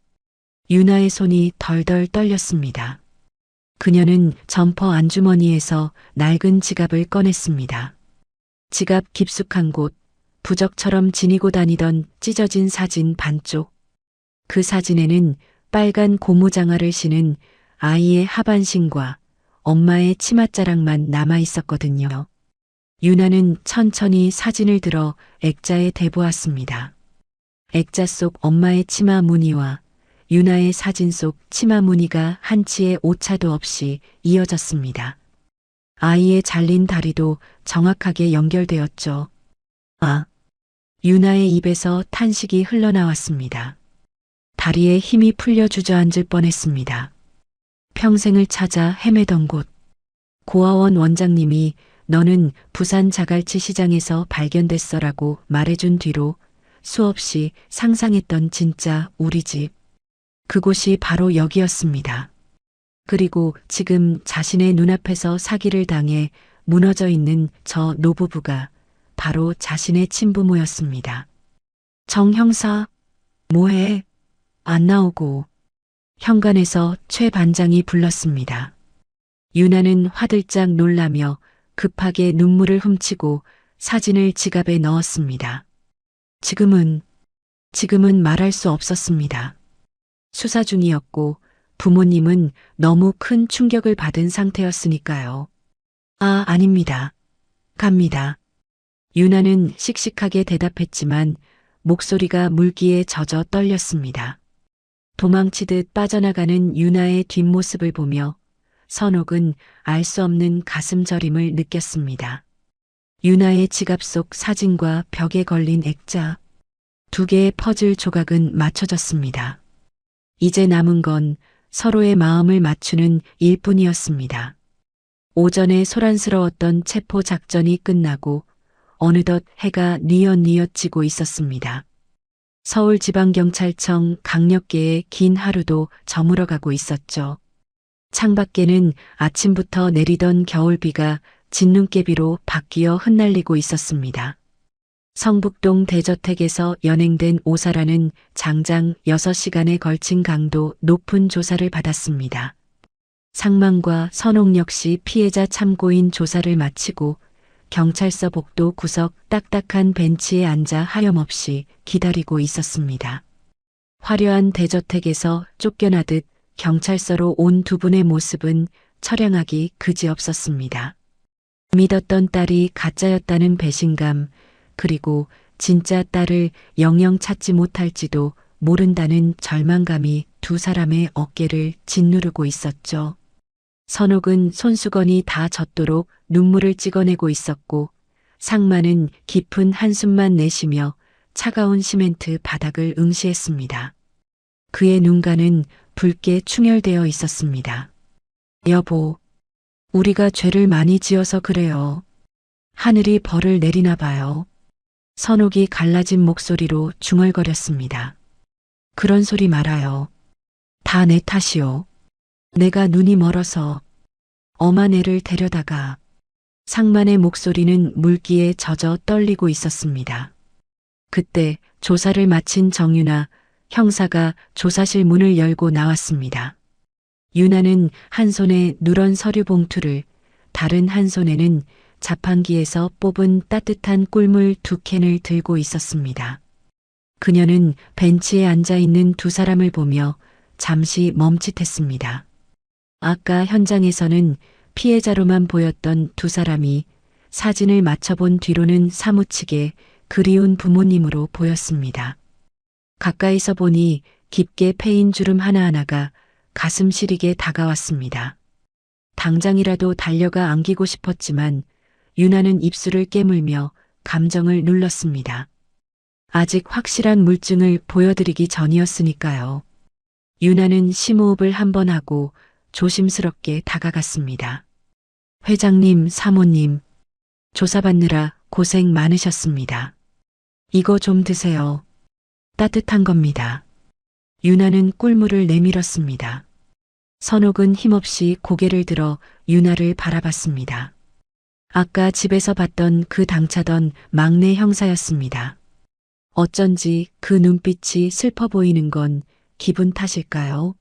윤아의 손이 덜덜 떨렸습니다. 그녀는 점퍼 안주머니에서 낡은 지갑을 꺼냈습니다. 지갑 깊숙한 곳, 부적처럼 지니고 다니던 찢어진 사진 반쪽. 그 사진에는 빨간 고무장화를 신은 아이의 하반신과 엄마의 치맛자락만 남아 있었거든요. 윤아는 천천히 사진을 들어 액자에 대보았습니다. 액자 속 엄마의 치마 무늬와 윤아의 사진 속 치마 무늬가 한치의 오차도 없이 이어졌습니다. 아이의 잘린 다리도 정확하게 연결되었죠. 아! 윤아의 입에서 탄식이 흘러나왔습니다. 다리에 힘이 풀려 주저앉을 뻔했습니다. 평생을 찾아 헤매던 곳. 고아원 원장님이 너는 부산 자갈치 시장에서 발견됐어라고 말해준 뒤로 수없이 상상했던 진짜 우리 집. 그곳이 바로 여기였습니다. 그리고 지금 자신의 눈앞에서 사기를 당해 무너져 있는 저 노부부가 바로 자신의 친부모였습니다. 정 형사, 뭐해? 안 나오고. 현관에서 최 반장이 불렀습니다. 유나는 화들짝 놀라며 급하게 눈물을 훔치고 사진을 지갑에 넣었습니다. 지금은 말할 수 없었습니다. 수사 중이었고 부모님은 너무 큰 충격을 받은 상태였으니까요. 아, 아닙니다. 갑니다. 유나는 씩씩하게 대답했지만 목소리가 물기에 젖어 떨렸습니다. 도망치듯 빠져나가는 유나의 뒷모습을 보며 선옥은 알 수 없는 가슴 저림을 느꼈습니다. 유나의 지갑 속 사진과 벽에 걸린 액자, 2개의 퍼즐 조각은 맞춰졌습니다. 이제 남은 건 서로의 마음을 맞추는 일뿐이었습니다. 오전에 소란스러웠던 체포 작전이 끝나고 어느덧 해가 뉘엿뉘엿 지고 있었습니다. 서울지방경찰청 강력계의 긴 하루도 저물어가고 있었죠. 창밖에는 아침부터 내리던 겨울비가 진눈깨비로 바뀌어 흩날리고 있었습니다. 성북동 대저택에서 연행된 오사라는 장장 6시간에 걸친 강도 높은 조사를 받았습니다. 상만과 선옥 역시 피해자 참고인 조사를 마치고 경찰서 복도 구석 딱딱한 벤치에 앉아 하염없이 기다리고 있었습니다. 화려한 대저택에서 쫓겨나듯 경찰서로 온 2분의 모습은 처량하기 그지없었습니다. 믿었던 딸이 가짜였다는 배신감, 그리고 진짜 딸을 영영 찾지 못할지도 모른다는 절망감이 2 사람의 어깨를 짓누르고 있었죠. 선옥은 손수건이 다 젖도록 눈물을 찍어내고 있었고 상만은 깊은 한숨만 내쉬며 차가운 시멘트 바닥을 응시했습니다. 그의 눈가는 붉게 충혈되어 있었습니다. 여보, 우리가 죄를 많이 지어서 그래요. 하늘이 벌을 내리나 봐요. 선옥이 갈라진 목소리로 중얼거렸습니다. 그런 소리 말아요. 다 내 탓이요. 내가 눈이 멀어서 엄한 애를 데려다가. 상만의 목소리는 물기에 젖어 떨리고 있었습니다. 그때 조사를 마친 정유나 형사가 조사실 문을 열고 나왔습니다. 유나는 한 손에 누런 서류 봉투를, 다른 한 손에는 자판기에서 뽑은 따뜻한 꿀물 2캔을 들고 있었습니다. 그녀는 벤치에 앉아 있는 2 사람을 보며 잠시 멈칫했습니다. 아까 현장에서는 피해자로만 보였던 2 사람이 사진을 맞춰본 뒤로는 사무치게 그리운 부모님으로 보였습니다. 가까이서 보니 깊게 패인 주름 하나하나가 가슴 시리게 다가왔습니다. 당장이라도 달려가 안기고 싶었지만 유나는 입술을 깨물며 감정을 눌렀습니다. 아직 확실한 물증을 보여드리기 전이었으니까요. 유나는 심호흡을 1번 하고 조심스럽게 다가갔습니다. 회장님, 사모님, 조사받느라 고생 많으셨습니다. 이거 좀 드세요. 따뜻한 겁니다. 유나는 꿀물을 내밀었습니다. 선옥은 힘없이 고개를 들어 유나를 바라봤습니다. 아까 집에서 봤던 그 당차던 막내 형사였습니다. 어쩐지 그 눈빛이 슬퍼 보이는 건 기분 탓일까요?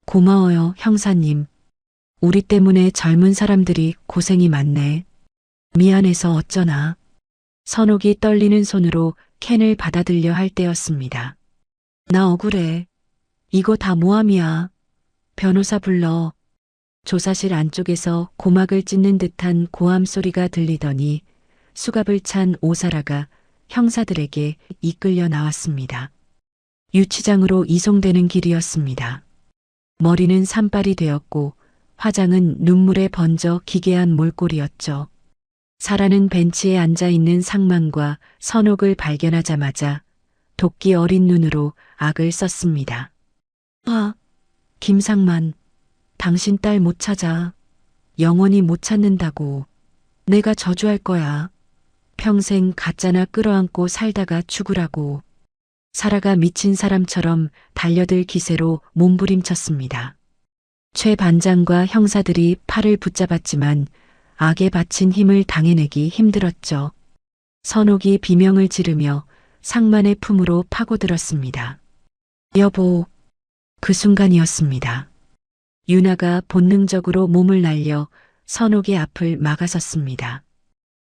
고마워요, 형사님. 우리 때문에 젊은 사람들이 고생이 많네. 미안해서 어쩌나. 선옥이 떨리는 손으로 캔을 받아들려 할 때였습니다. 나 억울해. 이거 다 모함이야. 변호사 불러. 조사실 안쪽에서 고막을 찢는 듯한 고함 소리가 들리더니 수갑을 찬 오사라가 형사들에게 이끌려 나왔습니다. 유치장으로 이송되는 길이었습니다. 머리는 산발이 되었고 화장은 눈물에 번져 기괴한 몰골이었죠. 사라는 벤치에 앉아있는 상만과 선옥을 발견하자마자 도끼 어린 눈으로 악을 썼습니다. 아, 김상만, 당신 딸 못 찾아. 영원히 못 찾는다고. 내가 저주할 거야. 평생 가짜나 끌어안고 살다가 죽으라고. 사라가 미친 사람처럼 달려들 기세로 몸부림쳤습니다. 최 반장과 형사들이 팔을 붙잡았지만 악에 바친 힘을 당해내기 힘들었죠. 선옥이 비명을 지르며 상만의 품으로 파고들었습니다. 여보, 그 순간이었습니다. 유나가 본능적으로 몸을 날려 선옥의 앞을 막아섰습니다.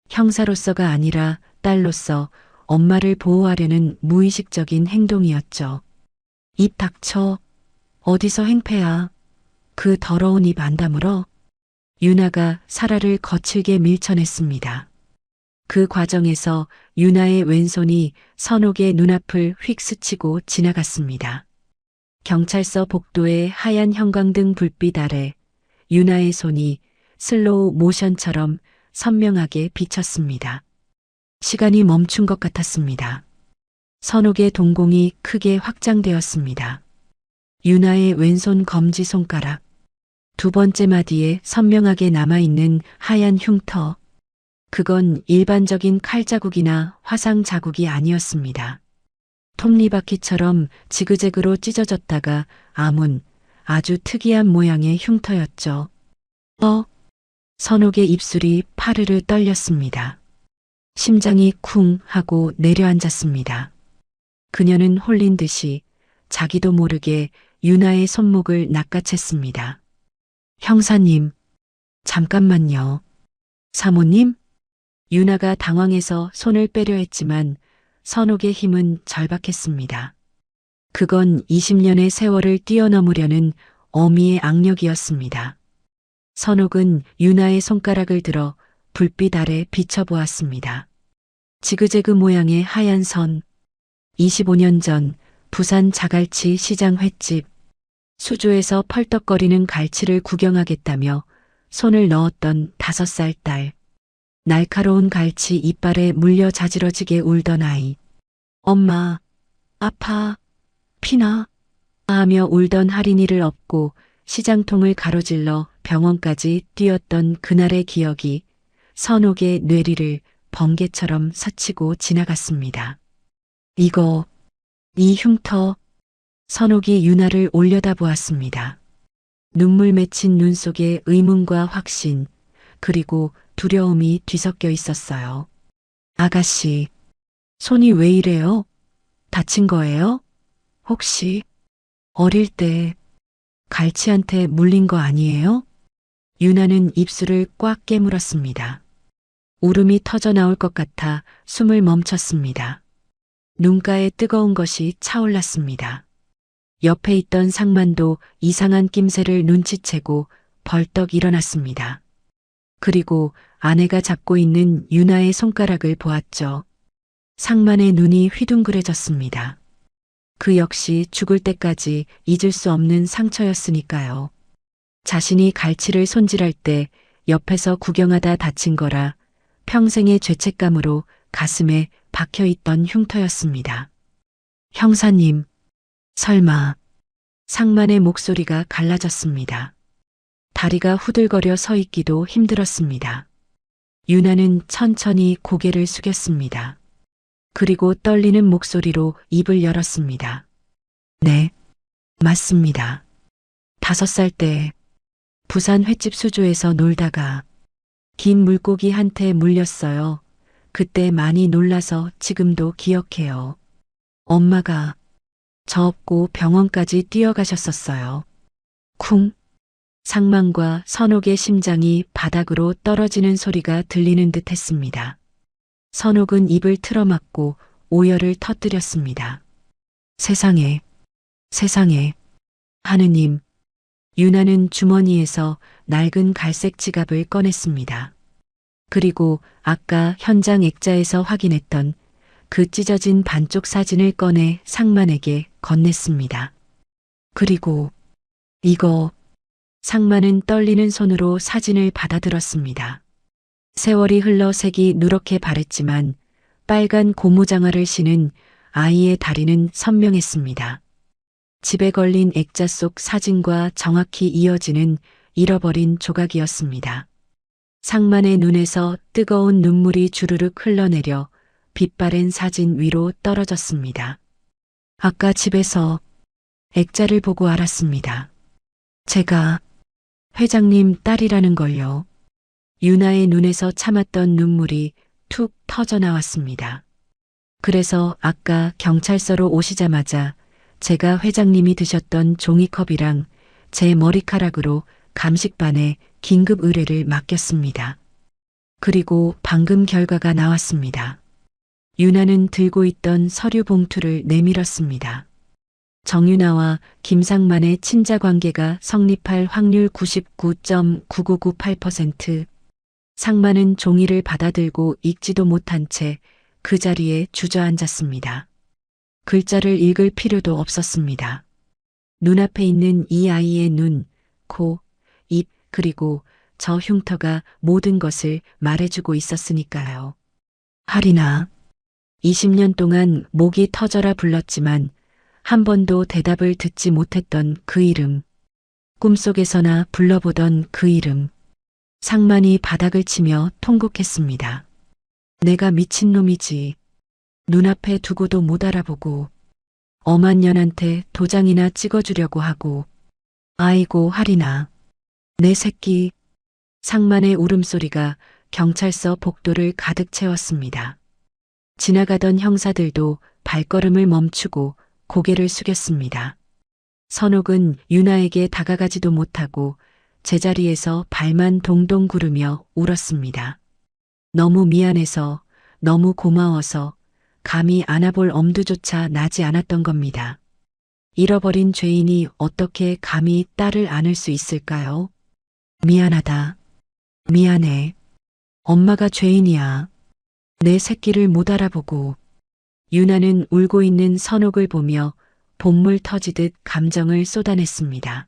형사로서가 아니라 딸로서 엄마를 보호하려는 무의식적인 행동이었죠. 입 닥쳐. 어디서 행패야. 그 더러운 입 안 다물어. 유나가 사라를 거칠게 밀쳐냈습니다. 그 과정에서 유나의 왼손이 선옥의 눈앞을 휙 스치고 지나갔습니다. 경찰서 복도의 하얀 형광등 불빛 아래 유나의 손이 슬로우 모션처럼 선명하게 비쳤습니다. 시간이 멈춘 것 같았습니다. 선옥의 동공이 크게 확장되었습니다. 유나의 왼손 검지 손가락, 두 번째 마디에 선명하게 남아있는 하얀 흉터. 그건 일반적인 칼자국이나 화상 자국이 아니었습니다. 톱니바퀴처럼 지그재그로 찢어졌다가 아문, 아주 특이한 모양의 흉터였죠. 선옥의 입술이 파르르 떨렸습니다. 심장이 쿵 하고 내려앉았습니다. 그녀는 홀린 듯이 자기도 모르게 유나의 손목을 낚아챘습니다. 형사님, 잠깐만요. 사모님? 유나가 당황해서 손을 빼려 했지만 선옥의 힘은 절박했습니다. 그건 20년의 세월을 뛰어넘으려는 어미의 악력이었습니다. 선옥은 유나의 손가락을 들어 불빛 아래 비춰보았습니다. 지그재그 모양의 하얀 선. 25년 전 부산 자갈치 시장 횟집. 수조에서 펄떡거리는 갈치를 구경하겠다며 손을 넣었던 5살 딸. 날카로운 갈치 이빨에 물려 자지러지게 울던 아이. 엄마, 아파, 피나 하며 울던 할인이를 업고 시장통을 가로질러 병원까지 뛰었던 그날의 기억이 선옥의 뇌리를 번개처럼 스치고 지나갔습니다. 이 흉터. 선옥이 유나를 올려다보았습니다. 눈물 맺힌 눈 속에 의문과 확신, 그리고 두려움이 뒤섞여 있었어요. 아가씨, 손이 왜 이래요? 다친 거예요? 혹시 어릴 때 갈치한테 물린 거 아니에요? 유나는 입술을 꽉 깨물었습니다. 울음이 터져 나올 것 같아 숨을 멈췄습니다. 눈가에 뜨거운 것이 차올랐습니다. 옆에 있던 상만도 이상한 낌새를 눈치채고 벌떡 일어났습니다. 그리고 아내가 잡고 있는 유나의 손가락을 보았죠. 상만의 눈이 휘둥그레졌습니다. 그 역시 죽을 때까지 잊을 수 없는 상처였으니까요. 자신이 갈치를 손질할 때 옆에서 구경하다 다친 거라 평생의 죄책감으로 가슴에 박혀있던 흉터였습니다. 형사님, 설마. 상만의 목소리가 갈라졌습니다. 다리가 후들거려 서 있기도 힘들었습니다. 유나는 천천히 고개를 숙였습니다. 그리고 떨리는 목소리로 입을 열었습니다. 네, 맞습니다. 5살 때 부산 횟집 수조에서 놀다가 긴 물고기 한테 물렸어요. 그때 많이 놀라서 지금도 기억해요. 엄마가 저 업고 병원까지 뛰어가셨었어요. 쿵. 상만과 선옥의 심장이 바닥으로 떨어지는 소리가 들리는 듯 했습니다. 선옥은 입을 틀어막고 오열을 터뜨렸습니다. 세상에, 세상에. 하느님. 유나는 주머니에서 낡은 갈색 지갑을 꺼냈습니다. 그리고 아까 현장 액자에서 확인했던 그 찢어진 반쪽 사진을 꺼내 상만에게 건넸습니다. 그리고 이거. 상만은 떨리는 손으로 사진을 받아들었습니다. 세월이 흘러 색이 누렇게 바랬지만 빨간 고무장화를 신은 아이의 다리는 선명했습니다. 집에 걸린 액자 속 사진과 정확히 이어지는 잃어버린 조각이었습니다. 상만의 눈에서 뜨거운 눈물이 주르륵 흘러내려 빛바랜 사진 위로 떨어졌습니다. 아까 집에서 액자를 보고 알았습니다. 제가 회장님 딸이라는 걸요. 유나의 눈에서 참았던 눈물이 툭 터져 나왔습니다. 그래서 아까 경찰서로 오시자마자 제가 회장님이 드셨던 종이컵이랑 제 머리카락으로 감식반에 긴급 의뢰를 맡겼습니다. 그리고 방금 결과가 나왔습니다. 유나는 들고 있던 서류 봉투를 내밀었습니다. 정유나와 김상만의 친자 관계가 성립할 확률 99.9998%. 상만은 종이를 받아들고 읽지도 못한 채 그 자리에 주저앉았습니다. 글자를 읽을 필요도 없었습니다. 눈앞에 있는 이 아이의 눈, 코, 입, 그리고 저 흉터가 모든 것을 말해주고 있었으니까요. 하리나, 20년 동안 목이 터져라 불렀지만 한 번도 대답을 듣지 못했던 그 이름, 꿈속에서나 불러보던 그 이름. 상만이 바닥을 치며 통곡했습니다. 내가 미친놈이지. 눈앞에 두고도 못 알아보고 엄한 년한테 도장이나 찍어주려고 하고. 아이고 하리나. 내 새끼. 상만의 울음소리가 경찰서 복도를 가득 채웠습니다. 지나가던 형사들도 발걸음을 멈추고 고개를 숙였습니다. 선옥은 유나에게 다가가지도 못하고 제자리에서 발만 동동 구르며 울었습니다. 너무 미안해서, 너무 고마워서 감히 안아볼 엄두조차 나지 않았던 겁니다. 잃어버린 죄인이 어떻게 감히 딸을 안을 수 있을까요? 미안하다. 미안해. 엄마가 죄인이야. 내 새끼를 못 알아보고. 유나는 울고 있는 선옥을 보며 본물 터지듯 감정을 쏟아냈습니다.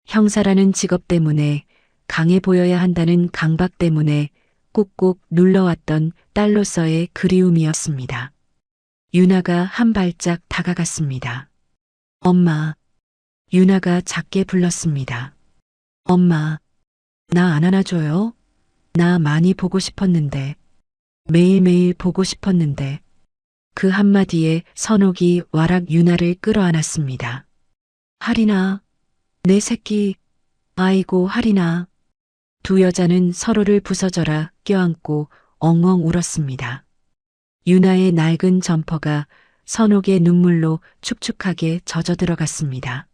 형사라는 직업 때문에, 강해 보여야 한다는 강박 때문에 꾹꾹 눌러왔던 딸로서의 그리움이었습니다. 유나가 한 발짝 다가갔습니다. 엄마. 유나가 작게 불렀습니다. 엄마, 나 안 안아줘요? 나 많이 보고 싶었는데. 매일매일 보고 싶었는데. 그 한마디에 선옥이 와락 유나를 끌어안았습니다. 하리나, 내 새끼. 아이고 하리나. 두 여자는 서로를 부서져라 껴안고 엉엉 울었습니다. 유나의 낡은 점퍼가 선옥의 눈물로 축축하게 젖어 들어갔습니다.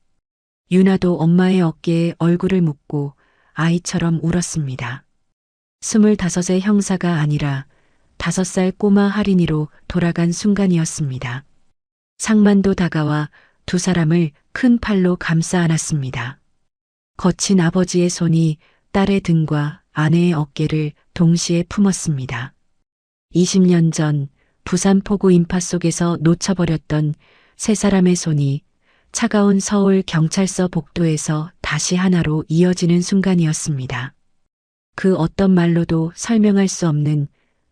유나도 엄마의 어깨에 얼굴을 묻고 아이처럼 울었습니다. 25의 형사가 아니라 5살 꼬마 할인이로 돌아간 순간이었습니다. 상만도 다가와 두 사람을 큰 팔로 감싸 안았습니다. 거친 아버지의 손이 딸의 등과 아내의 어깨를 동시에 품었습니다. 20년 전 부산 폭우 인파 속에서 놓쳐버렸던 세 사람의 손이 차가운 서울 경찰서 복도에서 다시 하나로 이어지는 순간이었습니다. 그 어떤 말로도 설명할 수 없는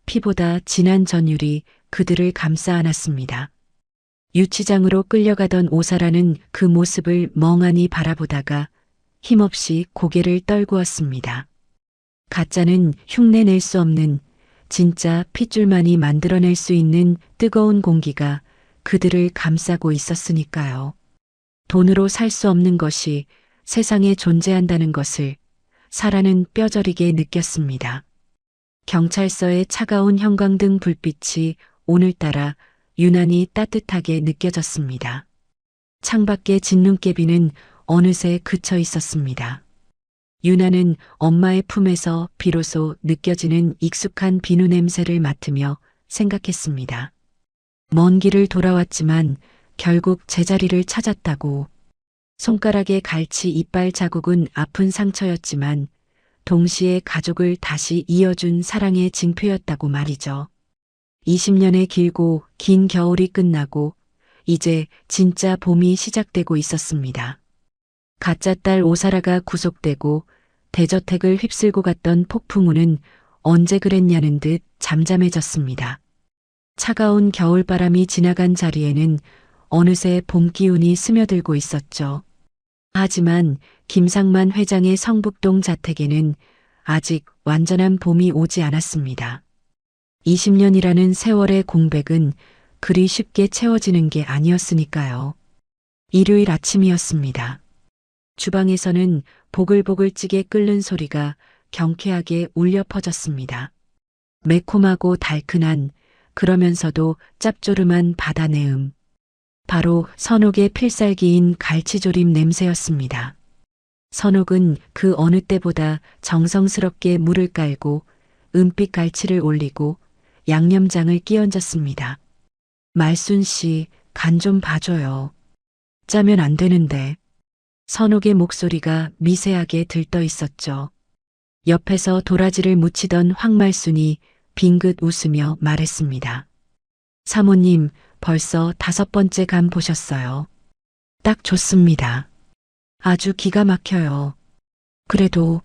피보다 진한 전율이 그들을 감싸 안았습니다. 유치장으로 끌려가던 오사라는 그 모습을 멍하니 바라보다가 힘없이 고개를 떨구었습니다. 가짜는 흉내낼 수 없는 진짜 핏줄만이 만들어낼 수 있는 뜨거운 공기가 그들을 감싸고 있었으니까요. 돈으로 살 수 없는 것이 세상에 존재한다는 것을 사라는 뼈저리게 느꼈습니다. 경찰서의 차가운 형광등 불빛이 오늘따라 유난히 따뜻하게 느껴졌습니다. 창밖의 진눈깨비는 어느새 그쳐 있었습니다. 유나는 엄마의 품에서 비로소 느껴지는 익숙한 비누 냄새를 맡으며 생각했습니다. 먼 길을 돌아왔지만 결국 제자리를 찾았다고. 손가락에 갈치 이빨 자국은 아픈 상처였지만 동시에 가족을 다시 이어준 사랑의 징표였다고 말이죠. 20년의 길고 긴 겨울이 끝나고 이제 진짜 봄이 시작되고 있었습니다. 가짜 딸 오사라가 구속되고 대저택을 휩쓸고 갔던 폭풍우는 언제 그랬냐는 듯 잠잠해졌습니다. 차가운 겨울바람이 지나간 자리에는 어느새 봄 기운이 스며들고 있었죠. 하지만 김상만 회장의 성북동 자택에는 아직 완전한 봄이 오지 않았습니다. 20년이라는 세월의 공백은 그리 쉽게 채워지는 게 아니었으니까요. 일요일 아침이었습니다. 주방에서는 보글보글 찌개 끓는 소리가 경쾌하게 울려 퍼졌습니다. 매콤하고 달큰한, 그러면서도 짭조름한 바다 내음. 바로 선옥의 필살기인 갈치조림 냄새였습니다. 선옥은 그 어느 때보다 정성스럽게 물을 깔고 은빛 갈치를 올리고 양념장을 끼얹었습니다. 말순 씨, 간 좀 봐줘요. 짜면 안 되는데. 선옥의 목소리가 미세하게 들떠 있었죠. 옆에서 도라지를 묻히던 황말순이 빙긋 웃으며 말했습니다. 사모님, 벌써 5번째 간 보셨어요. 딱 좋습니다. 아주 기가 막혀요. 그래도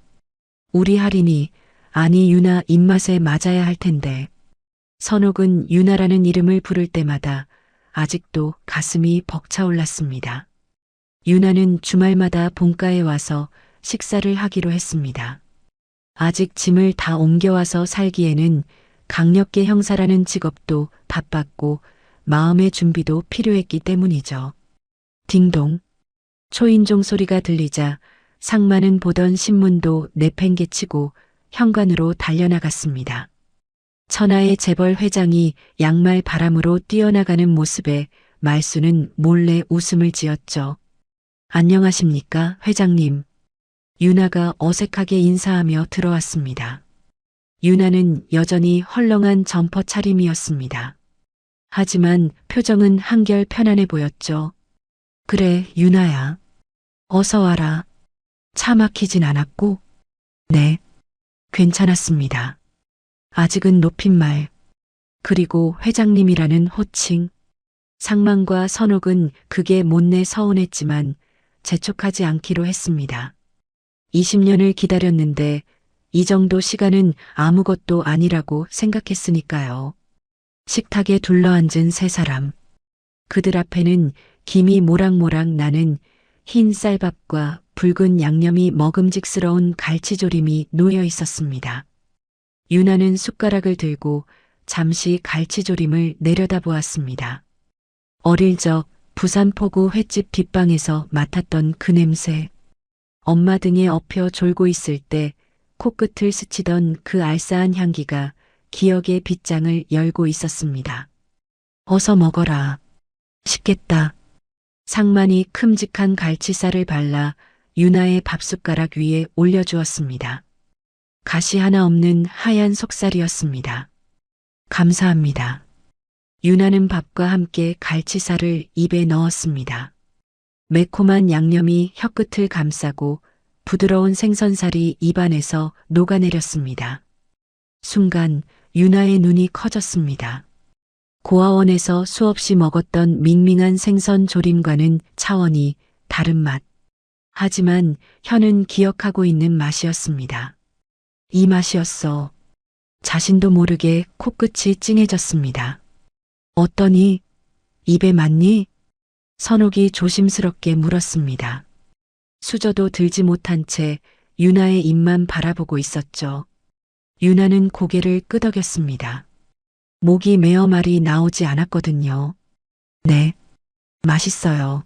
우리 할인이, 아니 유나 입맛에 맞아야 할 텐데. 선옥은 유나라는 이름을 부를 때마다 아직도 가슴이 벅차올랐습니다. 유나는 주말마다 본가에 와서 식사를 하기로 했습니다. 아직 짐을 다 옮겨와서 살기에는 강력계 형사라는 직업도 바빴고 마음의 준비도 필요했기 때문이죠. 딩동. 초인종 소리가 들리자 상마는 보던 신문도 내팽개치고 현관으로 달려나갔습니다. 천하의 재벌 회장이 양말 바람으로 뛰어나가는 모습에 말수는 몰래 웃음을 지었죠. 안녕하십니까, 회장님. 유나가 어색하게 인사하며 들어왔습니다. 유나는 여전히 헐렁한 점퍼 차림이었습니다. 하지만 표정은 한결 편안해 보였죠. 그래, 유나야. 어서 와라. 차 막히진 않았고? 네, 괜찮았습니다. 아직은 높임말, 그리고 회장님이라는 호칭. 상만과 선옥은 그게 못내 서운했지만 재촉하지 않기로 했습니다. 20년을 기다렸는데 이 정도 시간은 아무것도 아니라고 생각했으니까요. 식탁에 둘러앉은 세 사람. 그들 앞에는 김이 모락모락 나는 흰 쌀밥과 붉은 양념이 먹음직스러운 갈치조림이 놓여 있었습니다. 유나는 숟가락을 들고 잠시 갈치조림을 내려다보았습니다. 어릴 적 부산 포구 횟집 뒷방에서 맡았던 그 냄새. 엄마 등에 엎여 졸고 있을 때 코끝을 스치던 그 알싸한 향기가 기억의 빗장을 열고 있었습니다. 어서 먹어라. 식겠다. 상만이 큼직한 갈치살을 발라 유나의 밥숟가락 위에 올려주었습니다. 가시 하나 없는 하얀 속살이었습니다. 감사합니다. 유나는 밥과 함께 갈치살을 입에 넣었습니다. 매콤한 양념이 혀끝을 감싸고 부드러운 생선살이 입안에서 녹아내렸습니다. 순간 유나의 눈이 커졌습니다. 고아원에서 수없이 먹었던 밍밍한 생선 조림과는 차원이 다른 맛. 하지만 혀는 기억하고 있는 맛이었습니다. 이 맛이었어. 자신도 모르게 코끝이 찡해졌습니다. 어떠니? 입에 맞니? 선옥이 조심스럽게 물었습니다. 수저도 들지 못한 채 유나의 입만 바라보고 있었죠. 유나는 고개를 끄덕였습니다. 목이 메어 말이 나오지 않았거든요. 네, 맛있어요.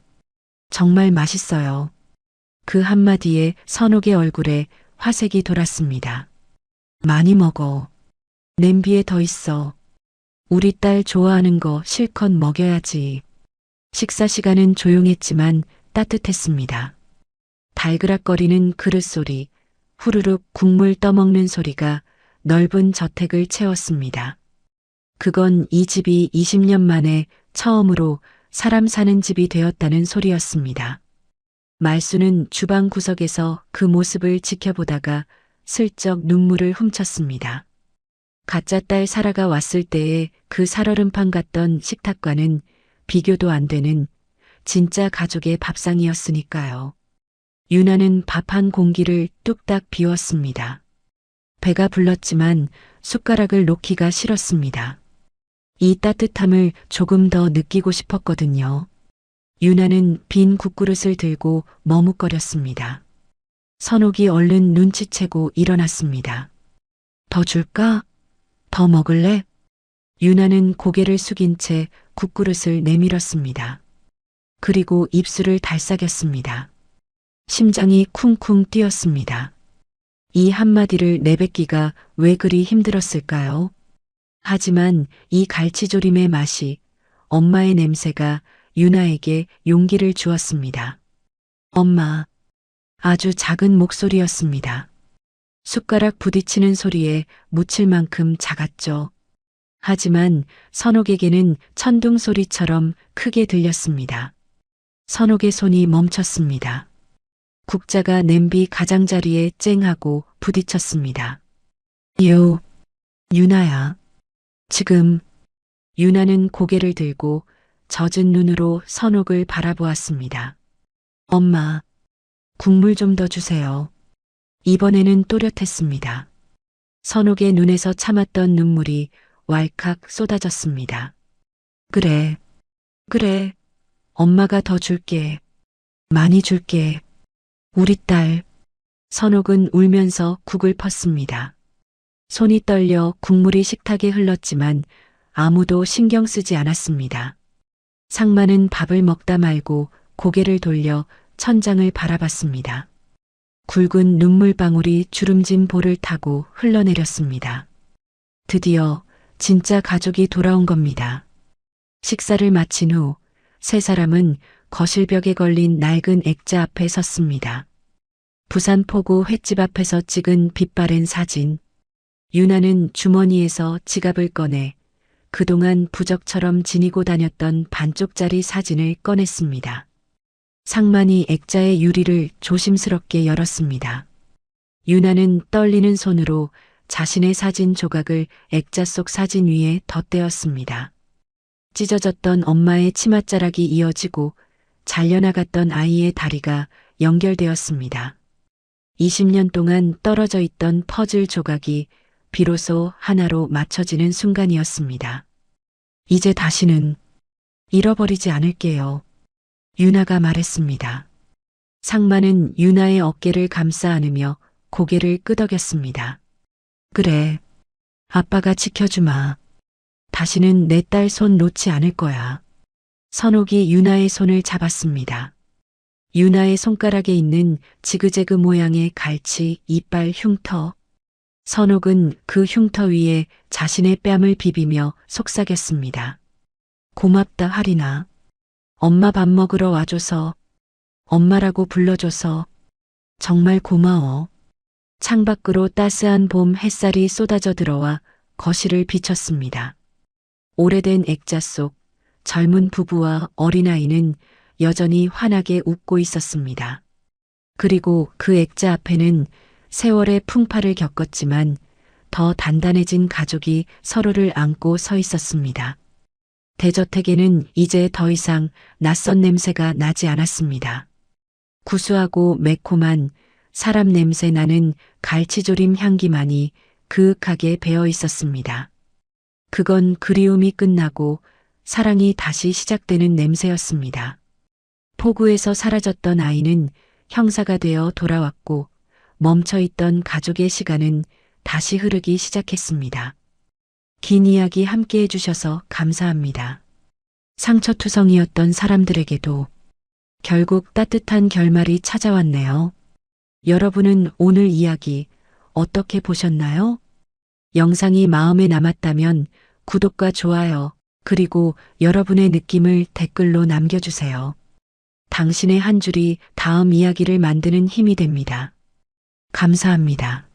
정말 맛있어요. 그 한마디에 선옥의 얼굴에 화색이 돌았습니다. 많이 먹어. 냄비에 더 있어. 우리 딸 좋아하는 거 실컷 먹여야지. 식사 시간은 조용했지만 따뜻했습니다. 달그락거리는 그릇 소리, 후루룩 국물 떠먹는 소리가 넓은 저택을 채웠습니다. 그건 이 집이 20년 만에 처음으로 사람 사는 집이 되었다는 소리였습니다. 말수는 주방 구석에서 그 모습을 지켜보다가 슬쩍 눈물을 훔쳤습니다. 가짜 딸 사라가 왔을 때의 그 살얼음판 같던 식탁과는 비교도 안 되는 진짜 가족의 밥상이었으니까요. 유나는 밥 한 공기를 뚝딱 비웠습니다. 배가 불렀지만 숟가락을 놓기가 싫었습니다. 이 따뜻함을 조금 더 느끼고 싶었거든요. 유나는 빈 국그릇을 들고 머뭇거렸습니다. 선옥이 얼른 눈치채고 일어났습니다. 더 줄까? 더 먹을래? 유나는 고개를 숙인 채 국그릇을 내밀었습니다. 그리고 입술을 달싹였습니다. 심장이 쿵쿵 뛰었습니다. 이 한마디를 내뱉기가 왜 그리 힘들었을까요? 하지만 이 갈치조림의 맛이, 엄마의 냄새가 유나에게 용기를 주었습니다. 엄마. 아주 작은 목소리였습니다. 숟가락 부딪히는 소리에 묻힐 만큼 작았죠. 하지만 선옥에게는 천둥 소리처럼 크게 들렸습니다. 선옥의 손이 멈췄습니다. 국자가 냄비 가장자리에 쨍하고 부딪혔습니다. 유나야. 지금. 유나는 고개를 들고 젖은 눈으로 선옥을 바라보았습니다. 엄마, 국물 좀 더 주세요. 이번에는 또렷했습니다. 선옥의 눈에서 참았던 눈물이 왈칵 쏟아졌습니다. 그래. 엄마가 더 줄게. 많이 줄게. 우리 딸. 선옥은 울면서 국을 펐습니다. 손이 떨려 국물이 식탁에 흘렀지만 아무도 신경 쓰지 않았습니다. 상마는 밥을 먹다 말고 고개를 돌려 천장을 바라봤습니다. 굵은 눈물방울이 주름진 볼을 타고 흘러내렸습니다. 드디어 진짜 가족이 돌아온 겁니다. 식사를 마친 후 세 사람은 거실벽에 걸린 낡은 액자 앞에 섰습니다. 부산 포구 횟집 앞에서 찍은 빛바랜 사진. 유나는 주머니에서 지갑을 꺼내 그동안 부적처럼 지니고 다녔던 반쪽짜리 사진을 꺼냈습니다. 상만이 액자의 유리를 조심스럽게 열었습니다. 유나는 떨리는 손으로 자신의 사진 조각을 액자 속 사진 위에 덧대었습니다. 찢어졌던 엄마의 치맛자락이 이어지고 잘려나갔던 아이의 다리가 연결되었습니다. 20년 동안 떨어져 있던 퍼즐 조각이 비로소 하나로 맞춰지는 순간이었습니다. 이제 다시는 잃어버리지 않을게요. 유나가 말했습니다. 상마는 유나의 어깨를 감싸 안으며 고개를 끄덕였습니다. 그래, 아빠가 지켜주마. 다시는 내 딸 손 놓지 않을 거야. 선옥이 유나의 손을 잡았습니다. 유나의 손가락에 있는 지그재그 모양의 갈치 이빨 흉터. 선옥은 그 흉터 위에 자신의 뺨을 비비며 속삭였습니다. 고맙다 하리나. 엄마 밥 먹으러 와줘서, 엄마라고 불러줘서 정말 고마워. 창밖으로 따스한 봄 햇살이 쏟아져 들어와 거실을 비췄습니다. 오래된 액자 속 젊은 부부와 어린아이는 여전히 환하게 웃고 있었습니다. 그리고 그 액자 앞에는 세월의 풍파를 겪었지만 더 단단해진 가족이 서로를 안고 서 있었습니다. 대저택에는 이제 더 이상 낯선 냄새가 나지 않았습니다. 구수하고 매콤한 사람 냄새 나는 갈치조림 향기만이 그윽하게 배어 있었습니다. 그건 그리움이 끝나고 사랑이 다시 시작되는 냄새였습니다. 포구에서 사라졌던 아이는 형사가 되어 돌아왔고 멈춰있던 가족의 시간은 다시 흐르기 시작했습니다. 긴 이야기 함께 해주셔서 감사합니다. 상처투성이었던 사람들에게도 결국 따뜻한 결말이 찾아왔네요. 여러분은 오늘 이야기 어떻게 보셨나요? 영상이 마음에 남았다면 구독과 좋아요, 그리고 여러분의 느낌을 댓글로 남겨주세요. 당신의 한 줄이 다음 이야기를 만드는 힘이 됩니다. 감사합니다.